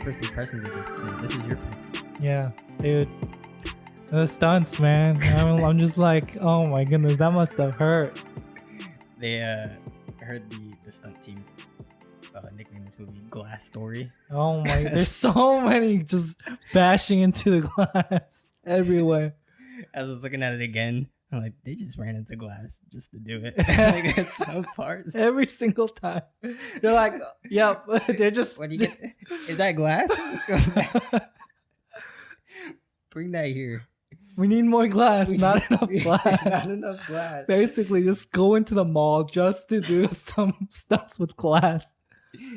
first impressions of this? This is your pick. Yeah, dude. The stunts, man. I'm just like, oh my goodness, that must have hurt. They heard the stunt team nickname this movie Glass Story. Oh my, there's so many just bashing into the glass everywhere. As I was looking at it again, I'm like, they just ran into glass just to do it. Like, at some parts. Every single time. They're like, yep. They're just. What do you get? Is that glass? Bring that here. We need more glass. Not enough glass. Not enough glass. Basically, just go into the mall just to do some stunts with glass.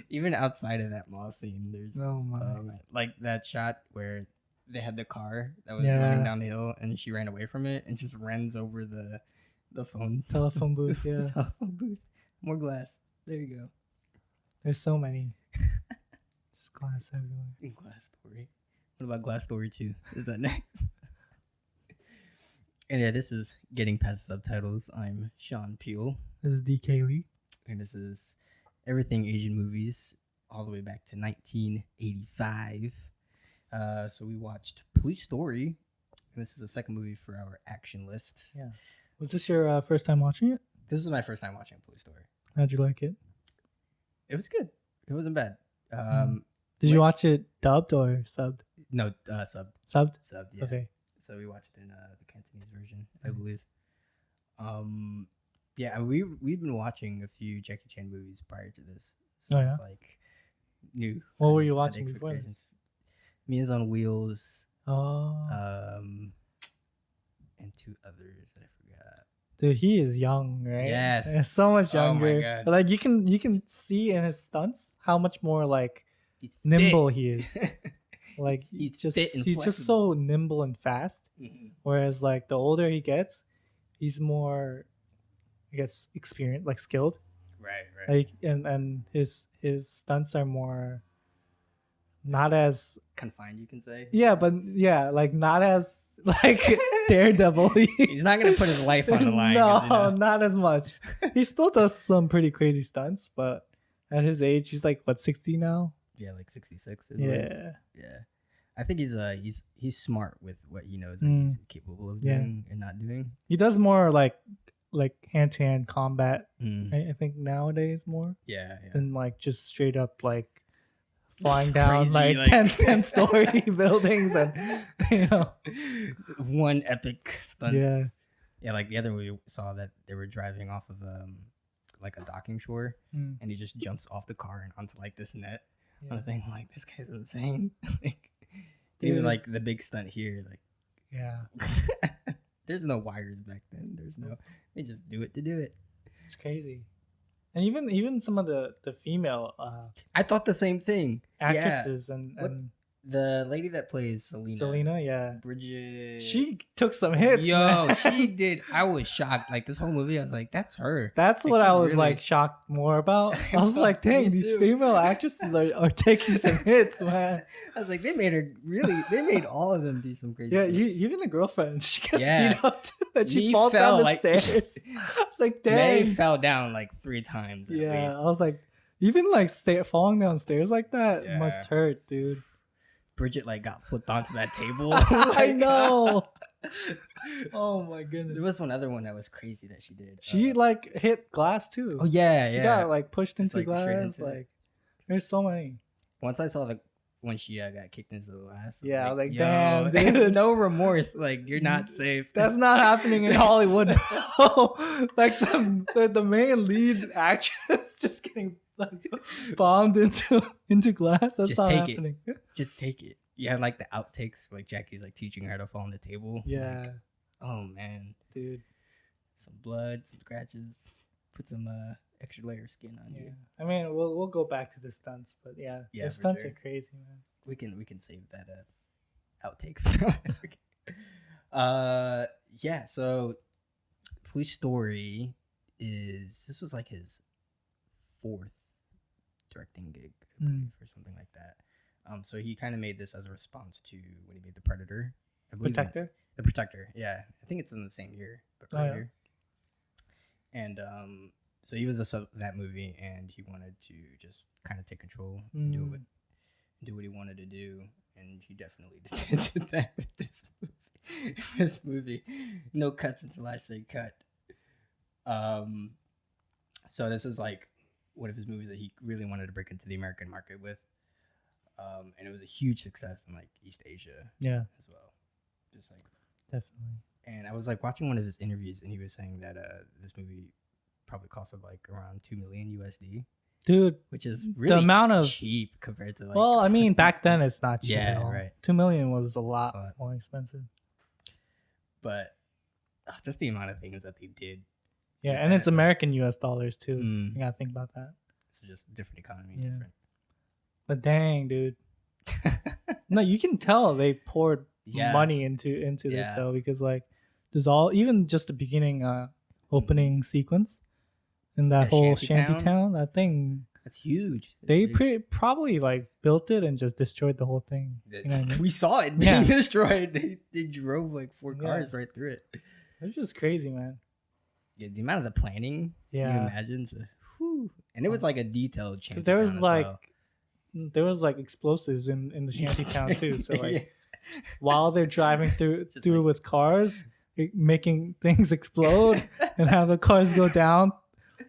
Even outside of that mall scene, there's my. like that shot where they had the car that was running down the hill and she ran away from it and just runs over the telephone booth. Yeah, the telephone booth. More glass. There you go. There's so many. Just glass everywhere. Glass Story. What about Glass Story 2? Is that next? And yeah, this is Getting Past Subtitles. I'm Sean Peel. This is DK Lee. And this is Everything Asian Movies all the way back to 1985. So we watched Police Story. And this is the second movie for our action list. Yeah. Was this your first time watching it? This is my first time watching Police Story. How'd you like it? It was good. It wasn't bad. Did you watch it dubbed or subbed? No, subbed. Subbed? Subbed, yeah. Okay. So we watched it in the Cantonese version, I believe. Yeah, we've been watching a few Jackie Chan movies prior to this. So it's like new. What were you watching before this? Meals on Wheels. Oh. And two others that I forgot. Dude, he is young, right? Yes. He's so much younger. Oh my God. Like you can see in his stunts how much more like He's nimble he is. Like he's just so nimble and fast. Mm-hmm. Whereas like the older he gets, he's more, I guess, experienced, like skilled. Right. Like and his stunts are more not as confined, you can say. Yeah, but like not as like Daredevil. He's not gonna put his life on the line. No, not as much. He still does some pretty crazy stunts, but at his age, he's like what, 60 now? Yeah, like 66. Yeah. Yeah. I think he's smart with what he knows that he's capable of doing and not doing. He does more like hand-to-hand combat. Mm. I think nowadays more. Yeah. Than like just straight up like flying down Crazy, like 10-story buildings and one epic stunt. Yeah, like the other movie we saw that they were driving off of like a docking shore and he just jumps off the car and onto like this net. I think like this guy's insane. Like, even like the big stunt here, like there's no wires back then. They just do it to do it. It's crazy. And even some of the female I thought the same thing. Actresses and the lady that plays Selena, yeah, Bridget, she took some hits. Yo, man. she did. I was shocked. Like this whole movie, I was like, "That's her." That's like, what I was really... like shocked more about. I was like, "Dang, these female actresses are taking some hits, man." I was like, "They made all of them do some crazy." Yeah, stuff. Even the girlfriend, she gets beat up too, and she Me falls down the like, stairs. I was like, "Dang!" They fell down like 3 times. At least. I was like, even like falling downstairs like that must hurt, dude. Bridget like got flipped onto that table. I know. Oh my goodness. There was one other one that was crazy that she did. She like hit glass too. Oh yeah, she got like pushed into glass. Like there's so many. Once I saw when she got kicked into the glass. I was like, damn, dude. No remorse. Like you're not safe. That's not happening in Hollywood. Like the main lead actress just getting like bombed into glass. That's just not happening. Just take it. Yeah, like the outtakes, like Jackie's like teaching her to fall on the table. Yeah. Like, oh man, dude. Some blood, some scratches. Put some extra layer of skin on you. I mean, we'll go back to the stunts, but the stunts are crazy, man. We can save that outtakes. Yeah. So, Police Story this was like his 4th directing gig, I believe, or something like that. So he kind of made this as a response to when he made The Predator. I believe Protector? The Protector, yeah. I think it's in the same year, but Predator. And so he was that movie, and he wanted to just kind of take control and do what he wanted to do, and he definitely did that with this movie. This movie, no cuts until I say cut. So this is like one of his movies that he really wanted to break into the American market with, and it was a huge success in like East Asia, as well. Just like definitely. And I was like watching one of his interviews, and he was saying that this movie probably costed like around $2 million USD. Dude, which is really the amount of cheap compared to like. Well, I mean, back then it's not cheap Yeah, at all. right. $2 million was a lot more expensive. But just the amount of things that they did. Yeah, and it's American US dollars too. You gotta think about that. It's just different economy, Yeah. different. But dang, dude. No, you can tell they poured money into this though, because like there's even just the beginning opening sequence in that whole shanty town, that thing. That's huge. They probably like built it and just destroyed the whole thing. You know what I mean? We saw it being destroyed. They drove like 4 cars right through it. It's just crazy, man. Yeah, the amount of the planning. Can you imagine? So, and it was like a detailed shanty. Because there was like explosives in the shanty town too. So like while they're driving through with cars, making things explode and have the cars go down.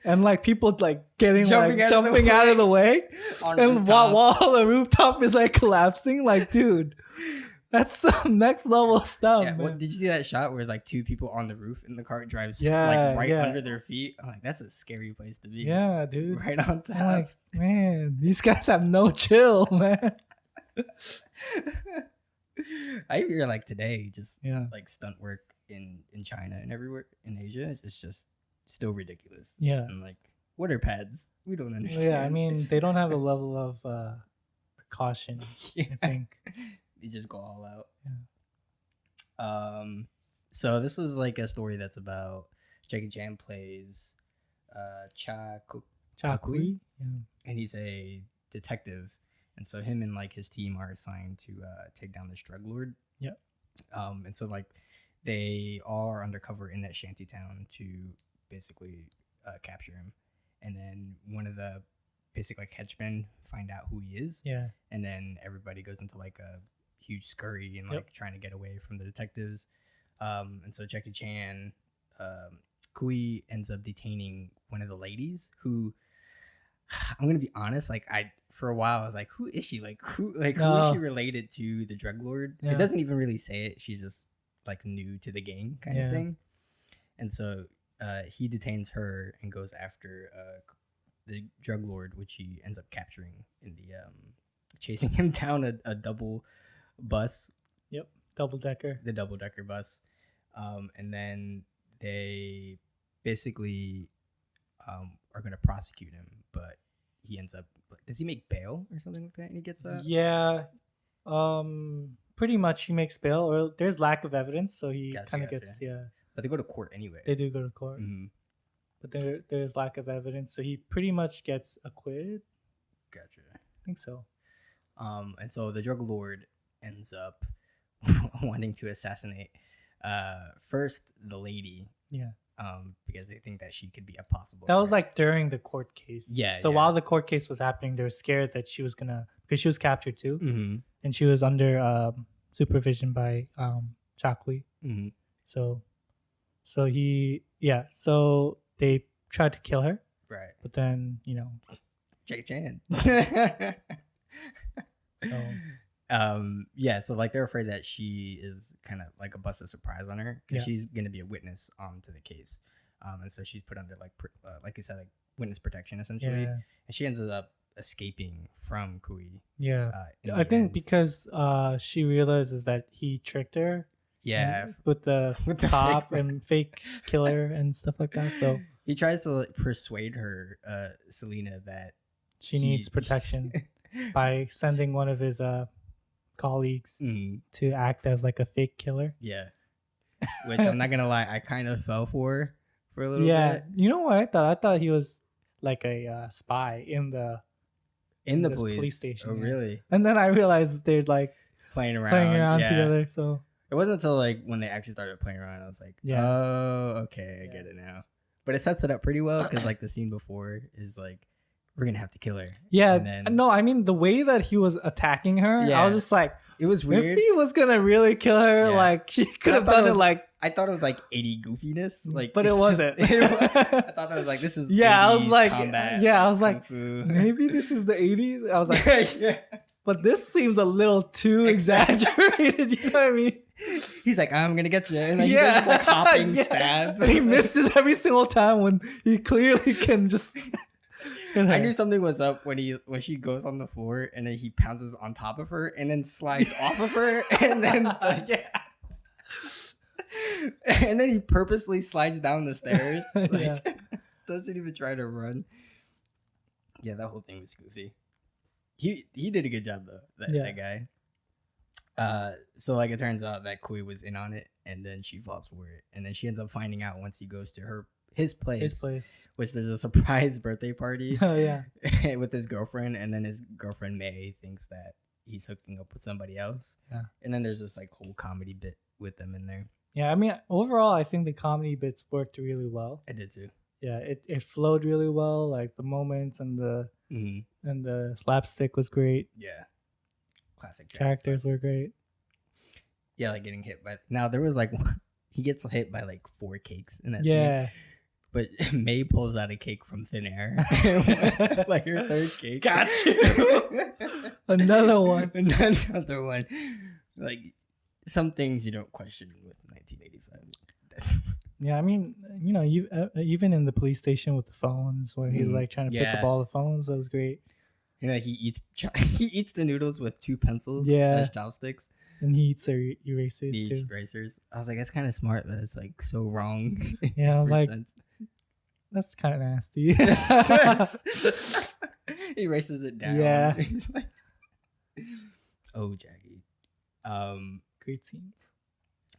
And like people like jumping out of the way, and while the rooftop is like collapsing, like dude, that's some next level stuff. Yeah, man. Did you see that shot where it's like 2 people on the roof and the car drives like right under their feet? I'm like, that's a scary place to be. Yeah, dude, right on top. I'm like, man, these guys have no chill, man. I hear like today, just like stunt work in China and everywhere in Asia, it's just still ridiculous. Yeah. And like water pads, we don't understand. Yeah, I mean, they don't have a level of precaution, I think. They just go all out. Yeah. So this is like a story that's about Jackie Chan plays Cha Kui. Yeah. And he's a detective. And so him and like his team are assigned to take down this drug lord. Yep. And so like they are undercover in that shanty town to basically capture him, and then one of the basic like henchmen find out who he is, and then everybody goes into like a huge scurry and like trying to get away from the detectives, and so Jackie Chan, Kui ends up detaining one of the ladies who, I'm gonna be honest, like for a while I was like, who is she, like who is she related to the drug lord? It doesn't even really say it. She's just like new to the gang kind of thing, and so he detains her and goes after the drug lord, which he ends up capturing in the chasing him down a double bus. Yep, double-decker. The double-decker bus. And then they basically are going to prosecute him, but he ends up... Does he make bail or something like that? And he gets out? Yeah. Pretty much he makes bail, or there's lack of evidence, so he kind of gets... But they go to court anyway. They do go to court. Mm-hmm. But there's lack of evidence, so he pretty much gets acquitted. Gotcha. I think so. And so the drug lord ends up wanting to assassinate first the lady. Yeah. Because they think that she could be a possible... That was like during the court case. Yeah. So while the court case was happening, they were scared that she was gonna... Because she was captured too. Mm-hmm. And she was under supervision by Cha Kui. Mm-hmm. So they tried to kill her. Right. But then, Jackie Chan. So so like they're afraid that she is kind of like a busted surprise on her, because she's going to be a witness to the case. And so she's put under like you said, like witness protection essentially. Yeah. And she ends up escaping from Kui. Yeah. I think because she realizes that he tricked her. Yeah, with the cop and fake killer and stuff like that. So he tries to like, persuade her, Selena, that she needs protection by sending one of his colleagues to act as like a fake killer. Yeah, which I'm not gonna lie, I kind of fell for a little bit. Yeah, you know what I thought? I thought he was like a spy in the police station. Oh, really? And then I realized they're like playing around together. So. It wasn't until like when they actually started playing around, I was like, oh, okay, I get it now. But it sets it up pretty well, because like the scene before is like we're gonna have to kill her. Yeah, And then, no, I mean the way that he was attacking her, I was just like, it was weird. If he was gonna really kill her, like she could have done it like. I thought it was like 80 goofiness, like, but it wasn't. I thought that was like, this is I was like, combat, I was like, fu. maybe this is the 80s. I was like, but this seems a little too exaggerated. You know what I mean? He's like, I'm gonna get you, and like, he does this like hopping stab, and he misses every single time when he clearly can just. I knew something was up when she goes on the floor and then he pounces on top of her and then slides off of her and then and then he purposely slides down the stairs. Like, doesn't even try to run. Yeah, that whole thing was goofy. He did a good job though. That guy. So like it turns out that Kui was in on it and then she falls for it and then she ends up finding out once he goes to his place, which there's a surprise birthday party. Oh yeah, with his girlfriend, and then his girlfriend May thinks that he's hooking up with somebody else. Yeah, and then there's this like whole comedy bit with them in there. Yeah, I mean overall, I think the comedy bits worked really well. I did too. Yeah, it flowed really well. Like the moments and the and the slapstick was great. Yeah, classic characters were great. Yeah, like getting hit by. Now there was like he gets hit by like 4 cakes in that scene. But May pulls out a cake from thin air. Like her third cake. Got you. Another one. Another one. Like, some things you don't question with 1985. Yeah, I mean, you know, even in the police station with the phones where he's like trying to pick up all the phones, that was great. You know, he eats the noodles with 2 pencils as chopsticks. And he eats erasers too. Erasers. I was like, that's kind of smart. That it's like so wrong. Yeah, I was like, that's kind of nasty. He erases it down. Yeah. He's like, oh, Jackie. Great scenes.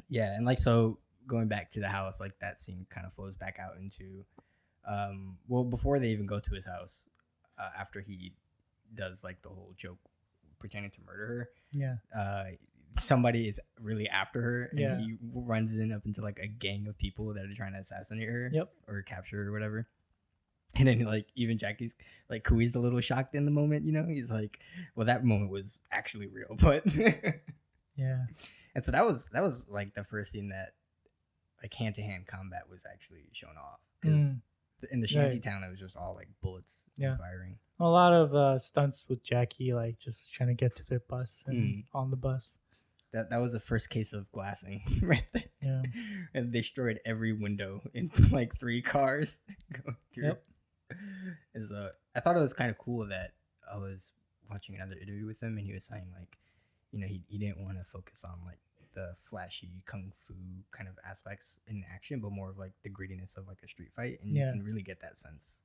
Yeah, and like so going back to the house, like that scene kind of flows back out into, well, before they even go to his house, after he does like the whole joke pretending to murder her. Yeah. Somebody is really after her and he runs in up into like a gang of people that are trying to assassinate her or capture her or whatever. And then like even Jackie's like Kui's a little shocked in the moment, you know? He's like, well, that moment was actually real, but yeah. And so that was like the first scene that like hand-to-hand combat was actually shown off, because in the shanty town it was just all like bullets and firing. A lot of stunts with Jackie, like just trying to get to the bus and on the bus. That was the first case of glassing right there. Yeah. And they destroyed every window in like 3 cars going through. Yep. I thought it was kind of cool that I was watching another interview with him and he was saying like, you know, he didn't want to focus on like the flashy kung fu kind of aspects in action, but more of like the grittiness of like a street fight. And you can really get that sense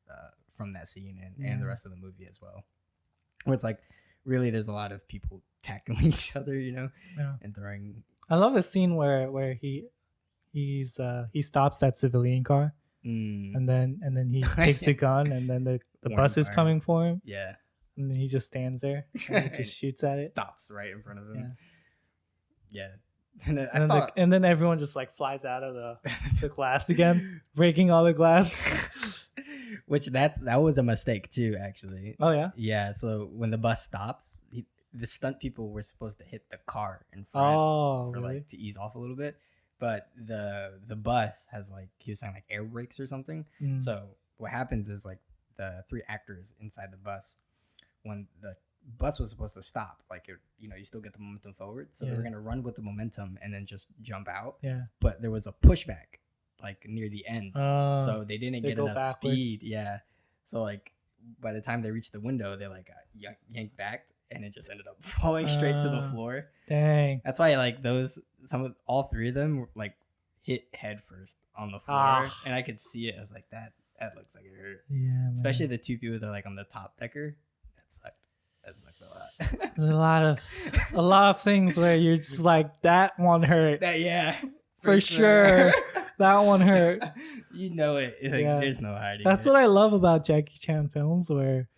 from that scene and the rest of the movie as well. Where it's like, really, there's a lot of people tackling each other, you know, and throwing. I love the scene where he stops that civilian car, and then he takes the gun, and then the bus is coming for him. Yeah, and then he just stands there and he just shoots at it. Stops right in front of him. Yeah. And then everyone just like flies out of the glass again, breaking all the glass. Which that was a mistake too, actually. Oh yeah. Yeah. So when the bus stops, the stunt people were supposed to hit the car in front like to ease off a little bit, but the bus has like he was saying like air brakes or something. So what happens is like the 3 actors inside the bus, when the bus was supposed to stop, like you still get the momentum forward, so they were gonna run with the momentum and then just jump out. Yeah. But there was a pushback like near the end, so they didn't get enough speed. Yeah. So like by the time they reached the window, they like yanked back, and it just ended up falling straight to the floor. Dang. That's why like all 3 of them were, like hit head first on the floor, and I could see it. I was like, that looks like it hurt. Yeah. Man. Especially the 2 people that are like on the top decker. That sucked. That sucked a lot. There's a lot of things where you're just like, that one hurt. For sure. That one hurt. You know it. Like, there's no hiding. That's what I love about Jackie Chan films, where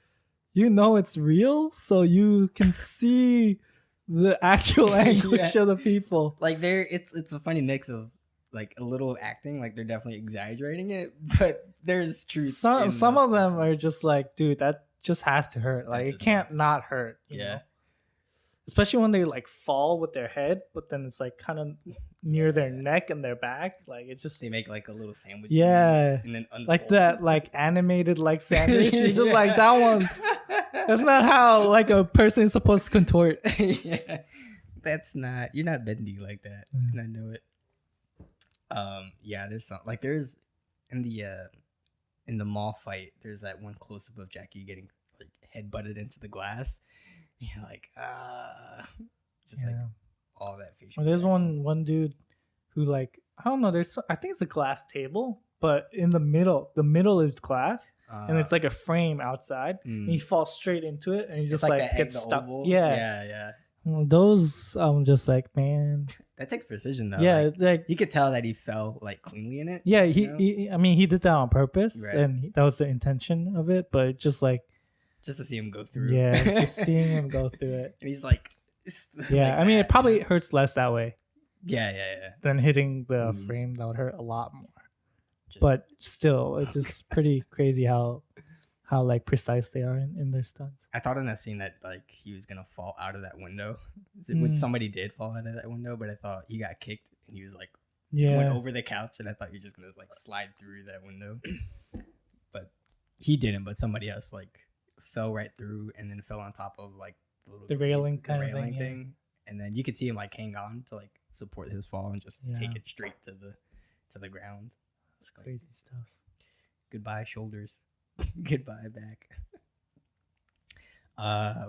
you know it's real, so you can see the actual anguish of the people. Like it's a funny mix of like a little acting, like they're definitely exaggerating it, but there's truth. Some of them are just like, dude, that just has to hurt. Like it can't not hurt. You know? Especially when they like fall with their head, but then it's like kind of near their neck and their back. Like it's just they make like a little sandwich. Yeah, and then unfold. Like that, like animated like sandwich. You're just like that one. That's not how like a person is supposed to contort. Yeah, that's not. You're not bendy like that, and I know it. Yeah, there's some like there's in the mall fight. There's that one close up of Jackie getting like head butted into the glass. Yeah, like just like all that facial. Well, there's one dude who like I don't know. I think it's a glass table, but in the middle is glass, and it's like a frame outside. And he falls straight into it, and he just like gets stuck. Yeah. Well, those I'm just like, man, that takes precision though. Yeah, like you could tell that he fell like cleanly in it. Yeah, he I mean, he did that on purpose, and that was the intention of it. But just like. Just to see him go through. Yeah, just seeing him go through it. And he's like... Yeah, like I mean, it probably hurts less that way. Yeah. Than hitting the frame. That would hurt a lot more. But still, it's just pretty crazy how like precise they are in their stunts. I thought in that scene that like he was going to fall out of that window. Which somebody did fall out of that window, but I thought he got kicked and he was like... went over the couch, and I thought you were just going to like slide through that window. But he didn't, but somebody else like... fell right through and then fell on top of like the railing kind of thing, and then you could see him like hang on to like support his fall and just take it straight to the ground. It's crazy stuff. Goodbye shoulders. Goodbye back.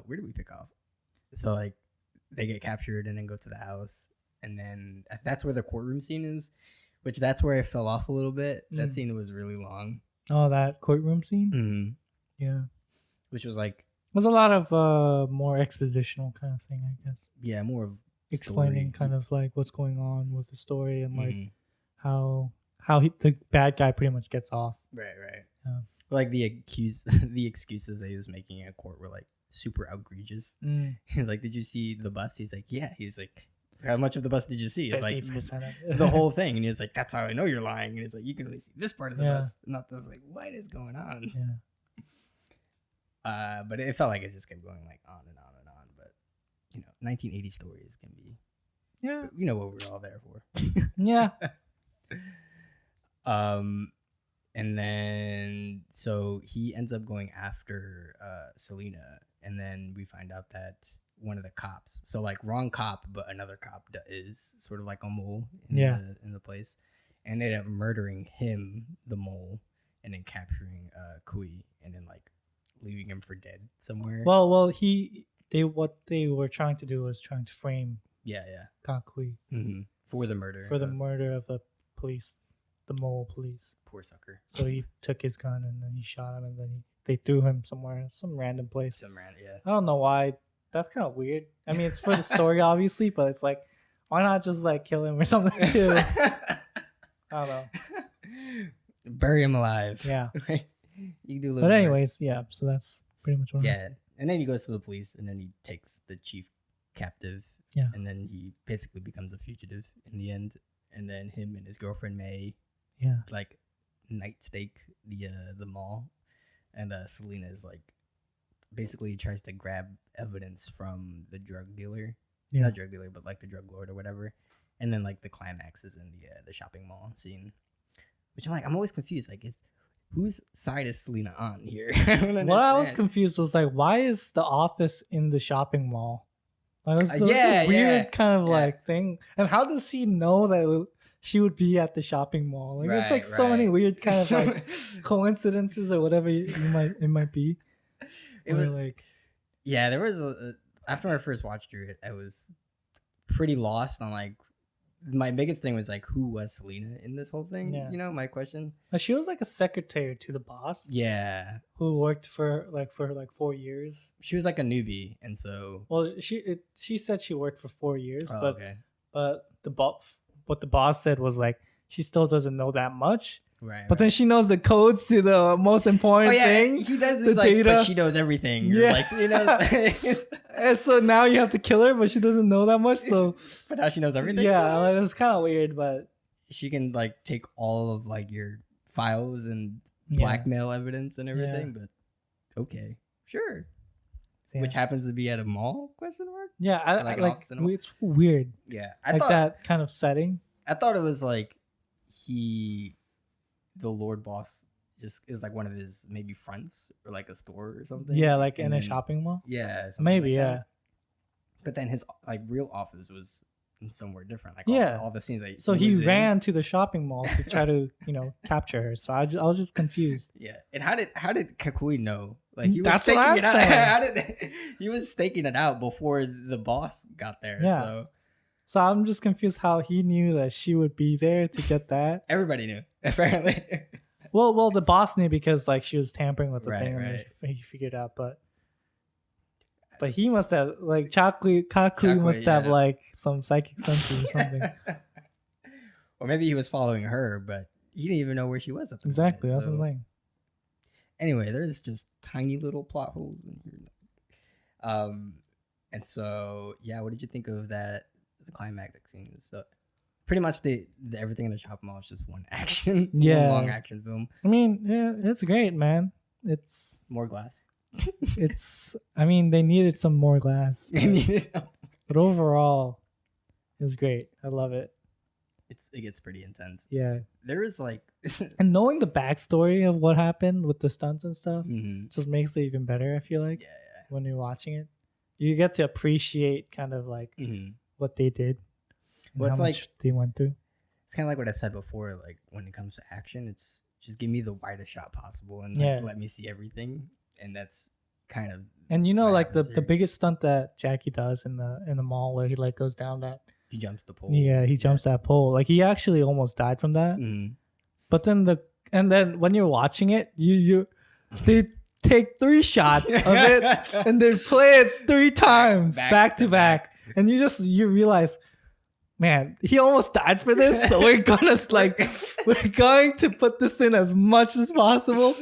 Where do we pick off? So like they get captured and then go to the house, and then that's where the courtroom scene is, which that's where I fell off a little bit. That scene was really long. Oh, that courtroom scene. Yeah. Which was like... It was a lot of more expositional kind of thing, I guess. Yeah, more of explaining kind of like what's going on with the story and like how the bad guy pretty much gets off. Right. Yeah. Like the excuses that he was making in court were like super outrageous. He's like, "Did you see the bus?" He's like, "Yeah." He's like, "How much of the bus did you see?" It's like the whole thing. And he's like, "That's how I know you're lying." And he's like, "You can only see this part of the bus, not this." Like, what is going on? Yeah. But it felt like it just kept going like on and on and on. But 1980 stories can be, you know what we're all there for. Yeah. And then so he ends up going after Selena, and then we find out that one of the cops, so like wrong cop, but another cop is sort of like a mole in the place, and ended up murdering him, the mole, and then capturing Kui, and then like leaving him for dead somewhere. Well, what they were trying to do was trying to frame Kui for the murder of the police, the mole police. Poor sucker. So he took his gun and then he shot him, and then they threw him somewhere, some random place. I don't know why. That's kind of weird. I mean, it's for the story obviously, but it's like, why not just like kill him or something too? I don't know. Bury him alive. Yeah. You can do but anyways, so that's pretty much what happened. And then he goes to the police, and then he takes the chief captive. Yeah. And then he basically becomes a fugitive in the end. And then him and his girlfriend May, like night stake the mall, and Selena is like basically tries to grab evidence from the drug dealer, not drug dealer, but like the drug lord or whatever. And then like the climax is in the shopping mall scene, which I'm always confused. Like, whose side is Selena on here? What I was confused was like, why is the office in the shopping mall? Like, it's a weird kind of like thing. And how does he know that she would be at the shopping mall? Like, it's like so many weird kind of like coincidences or whatever it might be. It was like, there was after I first watched it, I was pretty lost on like. My biggest thing was like, who was Selena in this whole thing? Yeah. My question. She was like a secretary to the boss. Yeah. Who worked for 4 years. She was like a newbie, and so. Well, she said she worked for 4 years, but okay. But what the boss said was like she still doesn't know that much. Right. But then she knows the codes to the most important thing. He does this like, data. But she knows everything. Yeah. Like, And so now you have to kill her, but she doesn't know that much. So, but now she knows everything. Yeah, like, it's kind of weird, but she can like take all of like your files and blackmail evidence and everything. But okay. Sure. Yeah. Which happens to be at a mall? Question mark. Yeah, I Like like it's weird. Yeah, I thought that kind of setting. I thought it was like the Lord Boss just is like one of his maybe friends or like a store or something. Yeah, like in a shopping mall. Yeah, maybe like yeah. That. But then his like real office was somewhere different. Like all the scenes that so he ran to the shopping mall to try to capture her. So I was just confused. Yeah, and how did Kakui know? Like he was That's staking what I'm it out. saying. He was staking it out before the boss got there. Yeah. So I'm just confused how he knew that she would be there to get that. Everybody knew, apparently. Well, the boss knew because like she was tampering with the thing, right. and he figured out. But he must have like Kaku must have like some psychic senses or something. Or maybe he was following her, but he didn't even know where she was at the exactly. moment, That's what I'm saying. Anyway, there's just tiny little plot holes in here. And so yeah, what did you think of that? The climactic scene. So pretty much the everything in the shopping mall is just one action, one long action film. I mean, yeah, it's great, man. It's more glass. I mean, they needed some more glass. But overall, it was great. I love it. It gets pretty intense. Yeah. There is like and knowing the backstory of what happened with the stunts and stuff just makes it even better, I feel like. Yeah. When you're watching it. You get to appreciate kind of like what they did. Well, it's like they went through. It's kind of like what I said before. Like when it comes to action, it's just give me the widest shot possible and let me see everything. And that's kind of and like the biggest stunt that Jackie does in the mall where he like goes down that he jumps the pole. Yeah, he jumps that pole. Like he actually almost died from that. But then then when you're watching it, they take 3 shots of it and they play it 3 times back to back. And you realize, man, he almost died for this. So we're going to put this in as much as possible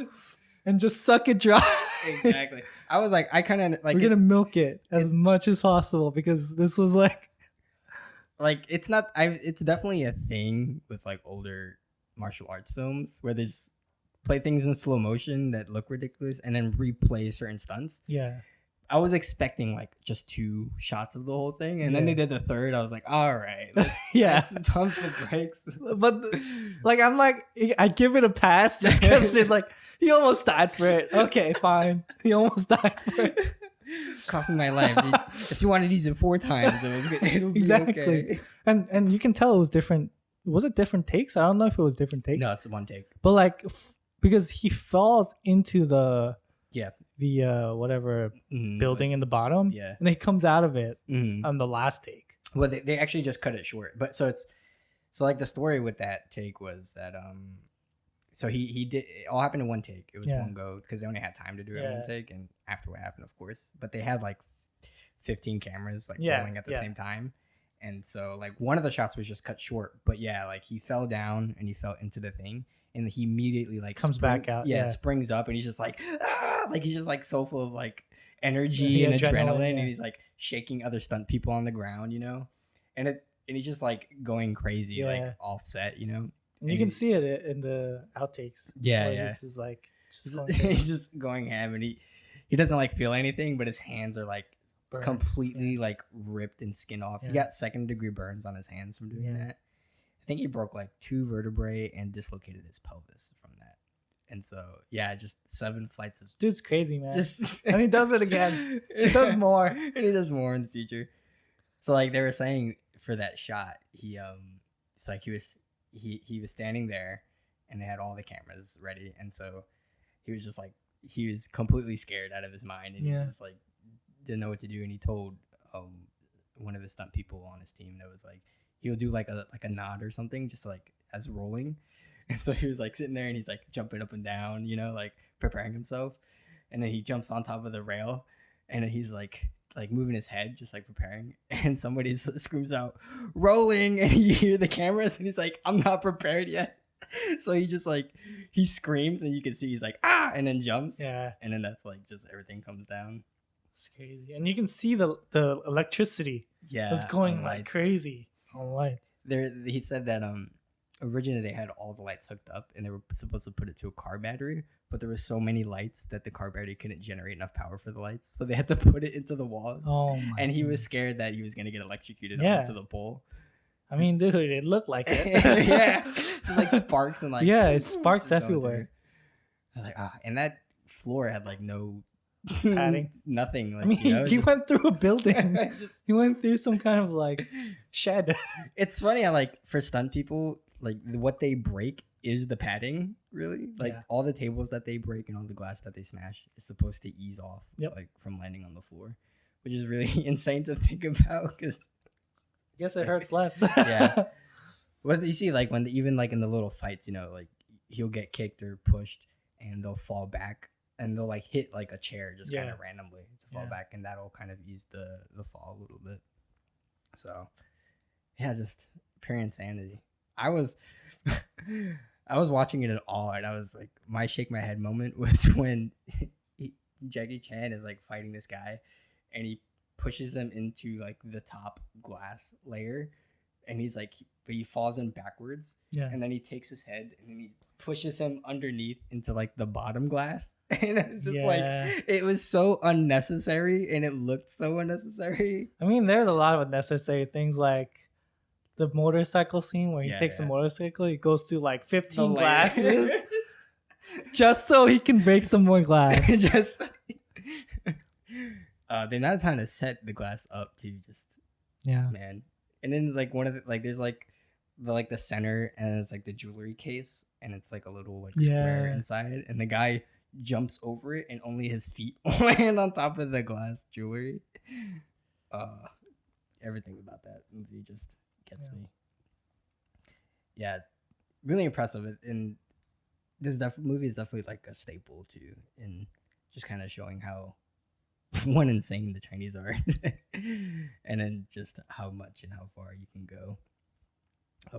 and just suck it dry. Exactly. I was like, I kind of like we're gonna milk it as much as possible because this was like it's not. It's definitely a thing with like older martial arts films where they just play things in slow motion that look ridiculous and then replay certain stunts. Yeah. I was expecting like just 2 shots of the whole thing, and then they did the third. I was like, all right, let's pump the brakes. But like, I'm like, I give it a pass just because it's like he almost died for it. Okay, fine. He almost died for it. Cost me my life. If you wanted to use it 4 times, it would be exactly. Okay. And you can tell it was different. Was it different takes? I don't know if it was different takes. No, it's one take. But like, because he falls into the whatever building in the bottom, and then he comes out of it on the last take. Well, they actually just cut it short, but so like the story with that take was that so he did it all happened in one take. It was one go because they only had time to do it in one take, and after what happened, of course, but they had like 15 cameras like rolling at the same time, and so like one of the shots was just cut short, but like he fell down and he fell into the thing. And he immediately like comes back out, springs up, and he's just like, like he's just like so full of like energy and adrenaline, and he's like shaking other stunt people on the ground, and he's just like going crazy, like offset, And you can see it in the outtakes. Yeah. This is like he's just going ham, and he doesn't like feel anything, but his hands are like completely like ripped and skin off. He got 2nd-degree burns on his hands from doing that. I think he broke like 2 vertebrae and dislocated his pelvis from that. And so, just 7 flights of... Dude's crazy, man. And he does it again. He does more. And he does more in the future. So like they were saying for that shot, it's like he was standing there and they had all the cameras ready. And so he was just like, he was completely scared out of his mind. And he just like didn't know what to do. And he told one of the stunt people on his team that was like, he'll do like a nod or something, just like as rolling. And so he was like sitting there and he's like jumping up and down, like preparing himself. And then he jumps on top of the rail and then he's like moving his head, just like preparing. And somebody screams out, rolling. And you hear the cameras and he's like, I'm not prepared yet. So he just like, he screams and you can see he's like, ah, and then jumps. Yeah. And then that's like just everything comes down. It's crazy. And you can see the electricity. Yeah. It's going like crazy. On lights. He said that originally they had all the lights hooked up and they were supposed to put it to a car battery, but there were so many lights that the car battery couldn't generate enough power for the lights, so they had to put it into the walls. Oh my! And he was goodness. scared that he was gonna get electrocuted Yeah. onto the pole. I mean, dude, it looked like it. Yeah, just like sparks and like yeah, it sparks just going everywhere. through. I was like, and that floor had like no Padding. nothing. Like, I mean, he just, went through a building. just, He went through some kind of like shed. it's funny how like for stunt people, like what they break is the padding. Really, like Yeah. all the tables that they break and all the glass that they smash is supposed to ease off, Yep. like from landing on the floor, which is really insane to think about because. I guess it hurts less. Yeah. But you see, like even like in the little fights, like he'll get kicked or pushed, and they'll fall back, and they'll like hit like a chair just kind of randomly to fall back, and that'll kind of ease the fall a little bit. So, yeah, just pure insanity. I was watching it at all, and I was like, my shake my head moment was when Jackie Chan is like fighting this guy, and he pushes him into like the top glass layer, and he's like, but he falls in backwards, and then he takes his head and then he pushes him underneath into like the bottom glass, and it's just like it was so unnecessary, and it looked so unnecessary. I mean, there's a lot of unnecessary things like the motorcycle scene where he takes the motorcycle, he goes through like 15 glasses just so he can break some more glass. Just the amount of time to set the glass up to just man. And then like one of the like there's like the center, and it's like the jewelry case, and it's like a little like square inside, and the guy jumps over it and only his feet land on top of the glass jewelry. Everything about that movie just gets me. Yeah, really impressive. And this movie is definitely like a staple too, in just kind of showing how one insane the Chinese are, and then just how much and how far you can go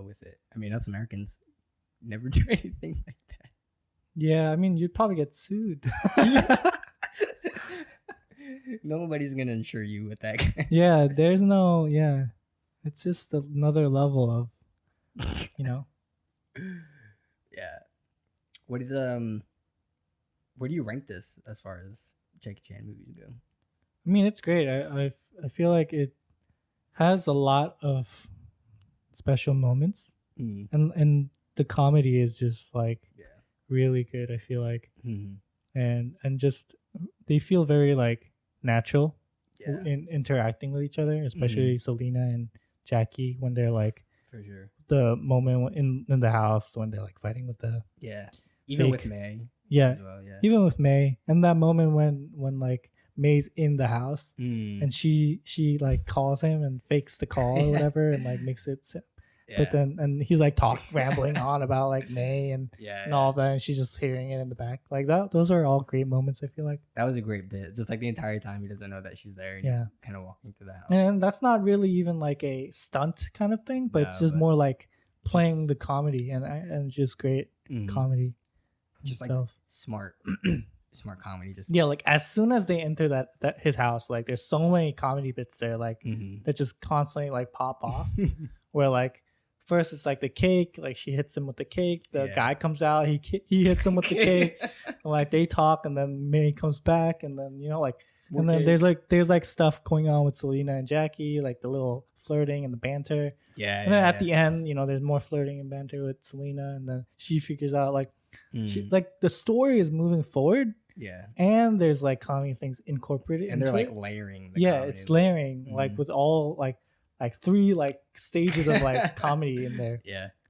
with it. I mean, us Americans never do anything like that. Yeah, I mean, you'd probably get sued. Nobody's gonna insure you with that guy. Yeah, there's no. Yeah, it's just another level of, Yeah. What is where do you rank this as far as Jackie Chan movies go? I mean, it's great. I feel like it has a lot of special moments, and the comedy is just like really good. I feel like, and just they feel very like natural in interacting with each other, especially Selena and Jackie when they're like, for sure, the moment in the house when they're like fighting with the even fake. with May, even with May, and that moment when like May's in the house and she like calls him and fakes the call or whatever and like makes it but then and he's like rambling on about like May and all that, and she's just hearing it in the back like that. Those are all great moments. I feel like that was a great bit, just like the entire time he doesn't know that she's there, and he's kind of walking through the house, and that's not really even like a stunt kind of thing, but it's just more like playing the comedy and just great comedy just itself. Like smart comedy. Just like as soon as they enter that his house, like there's so many comedy bits there like that just constantly like pop off where like first it's like the cake, like she hits him with the cake, the guy comes out, he hits him with the cake, and like they talk, and then May comes back, and then like and then there's like stuff going on with Selena and Jackie, like the little flirting and the banter, and then at the end there's more flirting and banter with Selena, and then she figures out like she, like the story is moving forward, and there's like comedy things incorporated and they're into like it. layering it's layering like with all like 3 like stages of like comedy in there,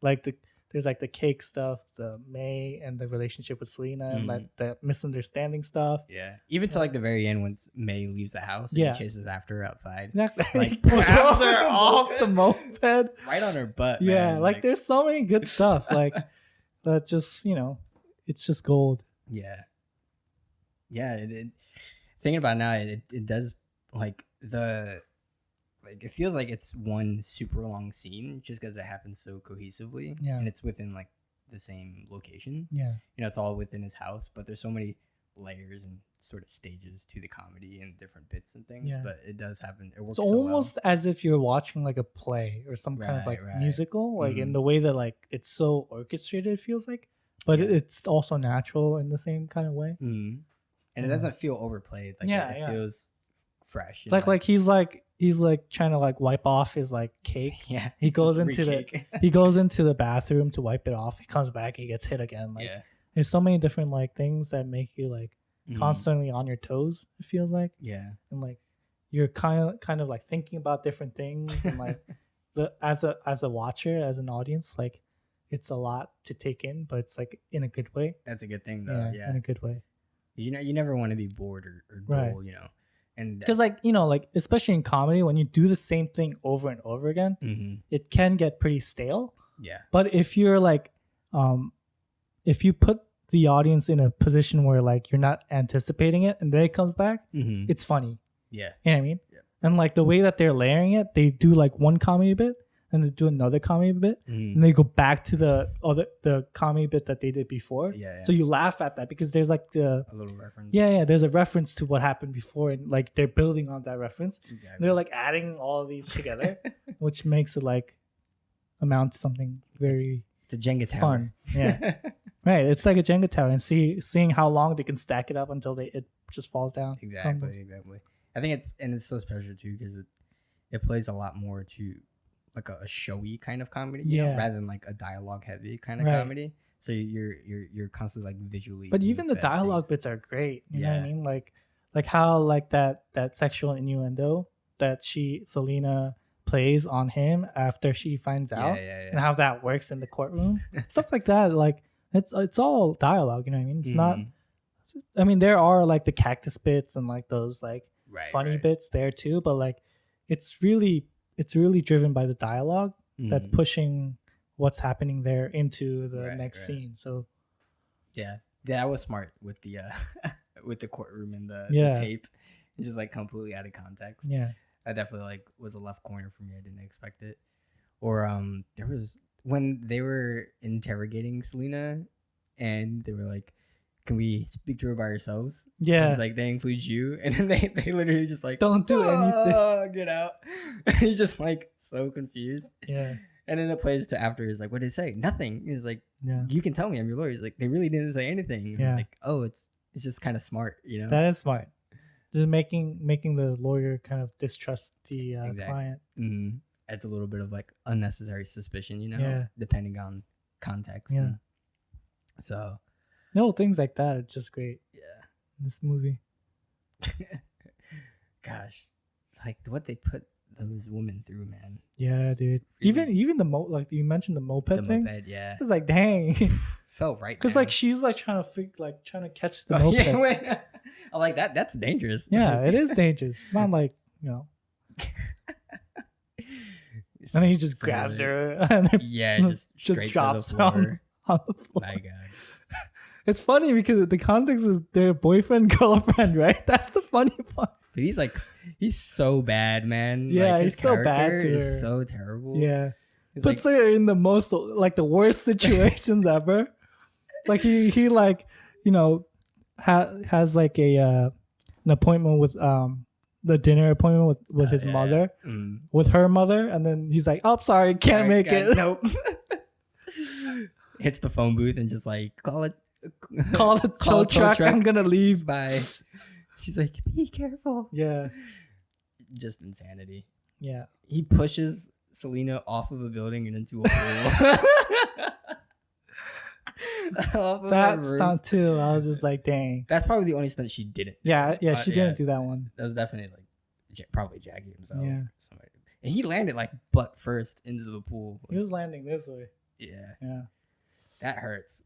like there's like the cake stuff, the May and the relationship with Selena, and like the misunderstanding stuff, even to like the very end when May leaves the house and he chases after her outside, like pulls her off the moped right on her butt, man. Like there's so many good stuff like that, just it's just gold. Thinking about it now, it does like it feels like it's one super long scene just because it happens so cohesively, and it's within like the same location. It's all within his house, but there's so many layers and sort of stages to the comedy and different bits and things. Yeah. But it does happen. It works It's so almost well. as if you're watching like a play or some kind of Right, like right. musical, like in Mhm. the way that like it's so orchestrated, it feels like, but Yeah. it's also natural in the same kind of way. Mhm. And it Yeah. doesn't feel overplayed. Like Yeah, it yeah. feels fresh. And Like he's like trying to like wipe off his like cake. yeah. He goes just into the re-cake. he goes into the bathroom to wipe it off. He comes back, he gets hit again. Like yeah. there's so many different like things that make you like Mhm. constantly on your toes, it feels like. Yeah. And like you're kind of like thinking about different things and like as a watcher, as an audience, like it's a lot to take in, but it's like in a good way. That's a good thing though. Yeah. In a good way. You never want to be bored or Right. dull, you know. And Because like, you know, like especially in comedy, when you do the same thing over and over again, Mhm. it can get pretty stale. Yeah. But if you're like if you put the audience in a position where like you're not anticipating it and then it comes back, Mhm. it's funny. Yeah. You know what I mean? Yeah. And like the way that they're layering it, they do like one comedy bit and they do another comedy bit Mhm. and they go back to the comedy bit that they did before. Yeah. So you laugh at that because there's like a little reference. there's a reference to what happened before and like they're building on that reference. Exactly. They're like adding all of these together, which makes it like amount to something very It's a Jenga tower. fun. Yeah. Right. It's like a Jenga tower and seeing how long they can stack it up until it just falls down. Exactly. crumbles. Exactly. I think it's so special too because it plays a lot more to like a showy kind of comedy, you know, Yeah. rather than like a dialogue heavy kind of Right. comedy. So you're constantly like visually. But being even the fed dialogue things. bits are great. You know what I Yeah. mean? Like how like that sexual innuendo that Selena plays on him after she finds out and Yeah. how that works in the courtroom. Stuff like that. Like it's all dialogue, you know what I mean? It's not Mhm. I mean there are like the cactus bits and like those like Right, funny right. bits there too, but like it's really driven by the dialogue that's Mhm. pushing what's happening there into the Right, next right. scene. So Yeah, that was smart with the with the courtroom and the Yeah. tape, it's just like completely out of context. yeah. That definitely like was a left corner for me. I didn't expect it. Or there was when they were interrogating Selena, and they were like, "Can we speak to her by ourselves?" Yeah. It's like they include you, and then they literally just like Don't do anything. "Oh, get out." He's just like so confused. Yeah. And then it plays to after. He's like, "What did it say?" Nothing. He's like, Yeah. "You can tell me. I'm your lawyer." He's like, "They really didn't say anything." And I'm Yeah. like, oh, it's just kind of smart, you know. That is smart. Just making the lawyer kind of distrust the Exactly. client. Mm-hmm. Adds a little bit of like unnecessary suspicion, you know, Yeah. depending on context. Yeah. And so No, things like that are just great yeah, in this movie. gosh, it's like what they put those women through, man. Yeah, dude. Really- Even the like you mentioned the moped The thing. moped, yeah, It's like dang, felt right. because man. like she's like trying to catch the Oh, moped. yeah, wait. I'm like that. That's dangerous. Yeah, it is dangerous. It's not like you know. And then he just So grabs like- her and then Yeah, just just straight drops to her the on, floor. on the floor. My God. It's funny because the context is their boyfriend girlfriend, right? That's the funny part. But he's so bad, man. Yeah, like, his he's so bad character to is her. so terrible. Yeah, He's puts like, her in the most like the worst situations ever. Like he like you know has like a an appointment with the dinner appointment with his yeah, mother mm. with her mother, and then he's like, "Oh, sorry, can't Sorry, make guys, it." Nope. Hits the phone booth and just like call it. Call the tow truck. I'm gonna leave. Bye. She's like, be careful. Yeah, Just insanity. yeah. He pushes Selena off of a building and into a pool. Off of That a roof. stunt too. I was just like, dang. That's probably the only stunt she didn't. Yeah, yeah. She yeah. didn't do that one. That was definitely like probably Jackie himself. Yeah. Somebody. And he landed like butt first into the pool. He was landing this way. Yeah. Yeah. That hurts.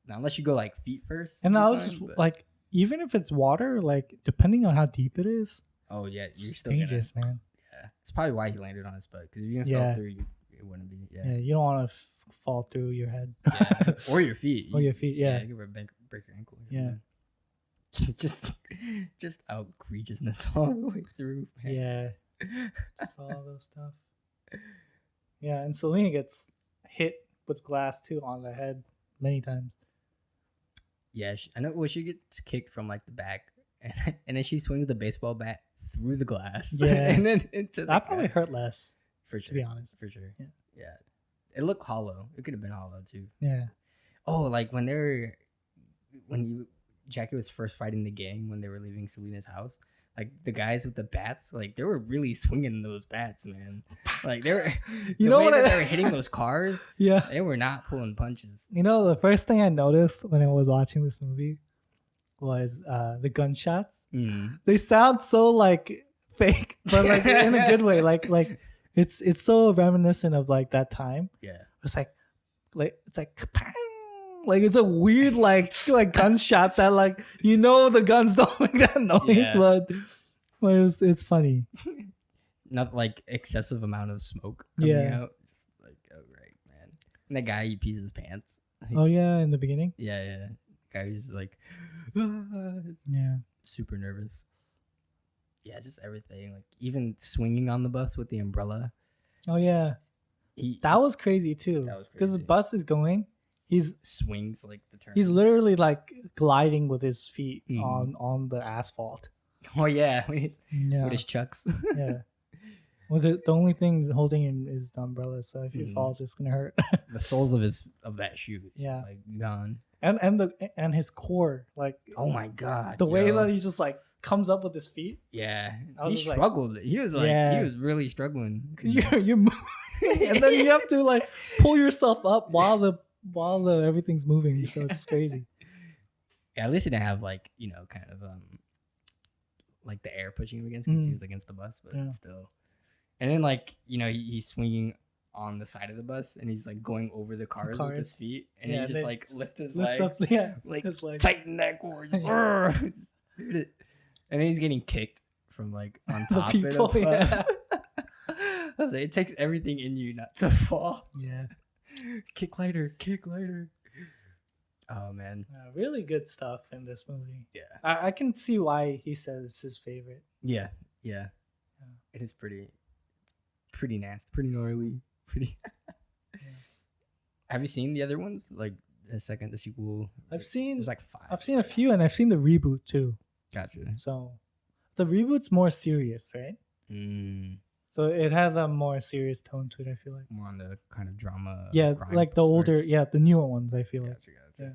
Now, unless you go like feet first. And you're I was fine, just but- like, even if it's water, like depending on how deep it is, oh yeah, you're it's still dangerous, man. Gonna, yeah, it's probably why he landed on his butt because if you Yeah. fell through, it wouldn't be. Yeah, Yeah, you don't want to fall through your head. yeah. Or your feet. Or your feet, yeah. you could break your ankle. Yeah. just outrageousness all the way through. Man. Yeah. Just all those stuff. Yeah, and Selena gets hit with glass too on the head many times. Yeah, I know. Well, she gets kicked from like the back, and then she swings the baseball bat through the glass. Yeah. And then into the That probably cat. hurt less, For to sure. be honest. For sure. Yeah. Yeah. It looked hollow. It could have been hollow too. Yeah. Oh, like Jackie was first fighting the gang when they were leaving Selena's house. Like the guys with the bats, like they were really swinging those bats, man. Like they were, You know what they were hitting those cars. Yeah. They were not pulling punches. You know, the first thing I noticed when I was watching this movie was the gunshots. Mm. They sound so like fake, but like in a good way. Like it's so reminiscent of like that time. Yeah. It's like it's like kapang. Like it's a weird like gunshot that like the guns don't make that noise, Yeah. but it's funny. Not like excessive amount of smoke coming Yeah. out. Just like, oh right, man. And that guy, he pees his pants. Oh yeah, in the beginning. Yeah. Guy's like, Yeah. super nervous. Yeah, just everything. Like even swinging on the bus with the umbrella. Oh yeah, that was crazy too. That was because the crazy. bus is going. He's Swings like the turn. He's literally like gliding with his feet Mhm. on the asphalt. Oh yeah, Yeah. with his chucks. Yeah. Well, the only thing holding him is the umbrella, so if he Mhm. falls, it's gonna hurt. The soles of that shoe is Yeah. just like gone. and his core, like Oh my god. the way yo. that he just like comes up with his feet, Yeah. I was He just like- struggled. He was like Yeah. he was really struggling. because you're moving, and then you have to like pull yourself up while the everything's moving, so it's crazy. Yeah, at least he didn't have like, kind of like the air pushing him against because he Mm. was against the bus, but Yeah. still. And then like, he's swinging on the side of the bus and he's like going over the cars with his feet and Yeah, he just they like lifts his lifts legs, up, yeah, like his legs. tighten that cord. Just, just hit it. And then he's getting kicked from like on The top people, of it. yeah. I was like, it takes everything in you not to fall. Yeah. Kick lighter. Oh man. Really good stuff in this movie. Yeah. I can see why he says it's his favorite. Yeah. It is pretty nasty, pretty gnarly, pretty. Have you seen the other ones? Like the sequel? I've seen There's like 5. I've seen a few, and I've seen the reboot too. Gotcha. So the reboot's more serious, right? So it has a more serious tone to it, I feel like. More on the kind of drama. Yeah, crime like the story. older, the newer ones, I feel like Gotcha. Yeah.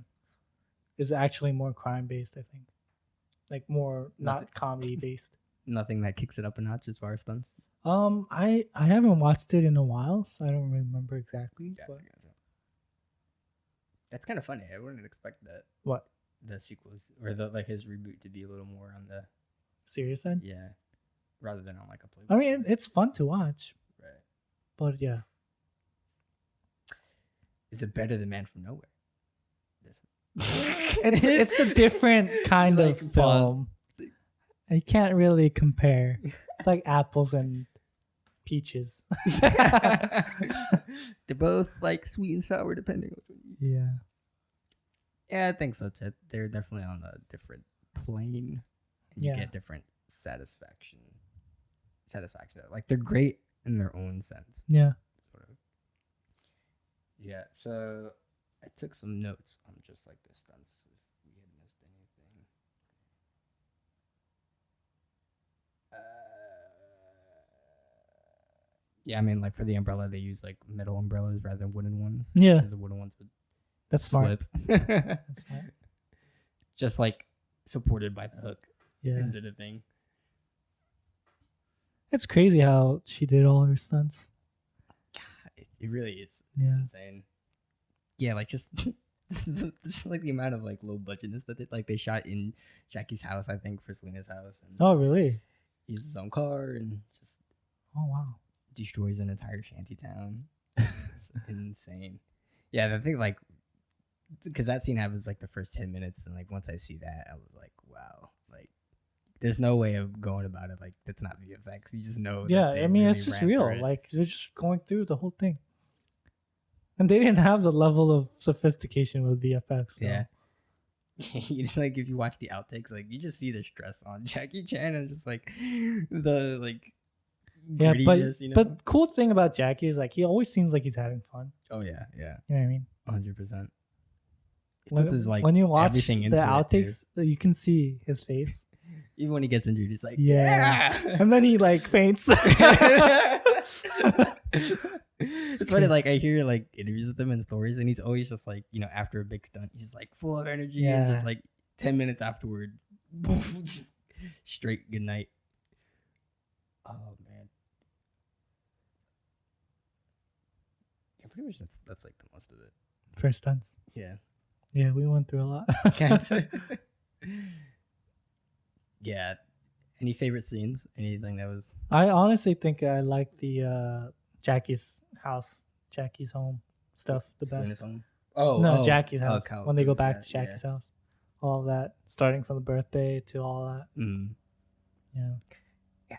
is actually more crime based, I think. Like more Nothing- not comedy based. Nothing that kicks it up a notch as far as stunts. I haven't watched it in a while, so I don't remember exactly. Gotcha. But That's kind of funny. I wouldn't expect that what? the sequels or his reboot to be a little more on the Serious side? rather than on like a play. I mean, it's fun to watch, Right. but yeah. Is it better than Man from Nowhere? It's a different kind Like, of film. You can't really compare. It's like apples and peaches. They're both like sweet and sour depending on what you eat. Yeah. Yeah, I think so too. They're definitely on a different plane. And you Yeah. get different satisfaction. Like they're great in their own sense. Yeah. Sort of. Yeah, so I took some notes on just like the stunts if we had missed anything. Yeah, I mean, like for the umbrella, they use like metal umbrellas rather than wooden ones. Yeah. Because the wooden ones would That's smart. slip. That's smart. Just like supported by the hook Yeah. into the thing. It's crazy how she did all her stunts. It really is. Yeah. It's insane. Yeah, like just just like the amount of like low budgetness that they shot in Jackie's house, I think, for Selena's house, and Oh, really? uses his own car and just Oh, wow. destroys an entire shanty town. It's insane. Yeah, I think like because that scene happens like the first 10 minutes, and like once I see that, I was like, wow, like there's no way of going about it like that's not VFX. You just know. Yeah, that they I mean, really it's just ran real. for it. Like, they're just going through the whole thing. And they didn't have the level of sophistication with VFX. So. Yeah. You just like if you watch the outtakes, like you just see the stress on Jackie Chan and just like the like Yeah, grittiness, you know? but cool thing about Jackie is like he always seems like he's having fun. Oh yeah, yeah. You know what I mean? 100%. when you watch the outtakes, you can see his face. Even when he gets injured, he's like, yeah. And then he like faints. It's funny, like I hear like interviews with him and stories, and he's always just like, after a big stunt, he's like full of energy, and just like 10 minutes afterward, just straight good night. Oh man, yeah, pretty much that's like the most of it for stunts. Yeah, we went through a lot. Yeah. Any favorite scenes? Anything that was? I honestly think I like the Jackie's home stuff the best. Home? Jackie's house. When they go back to Jackie's house, all of that, starting from the birthday to all that. Yeah,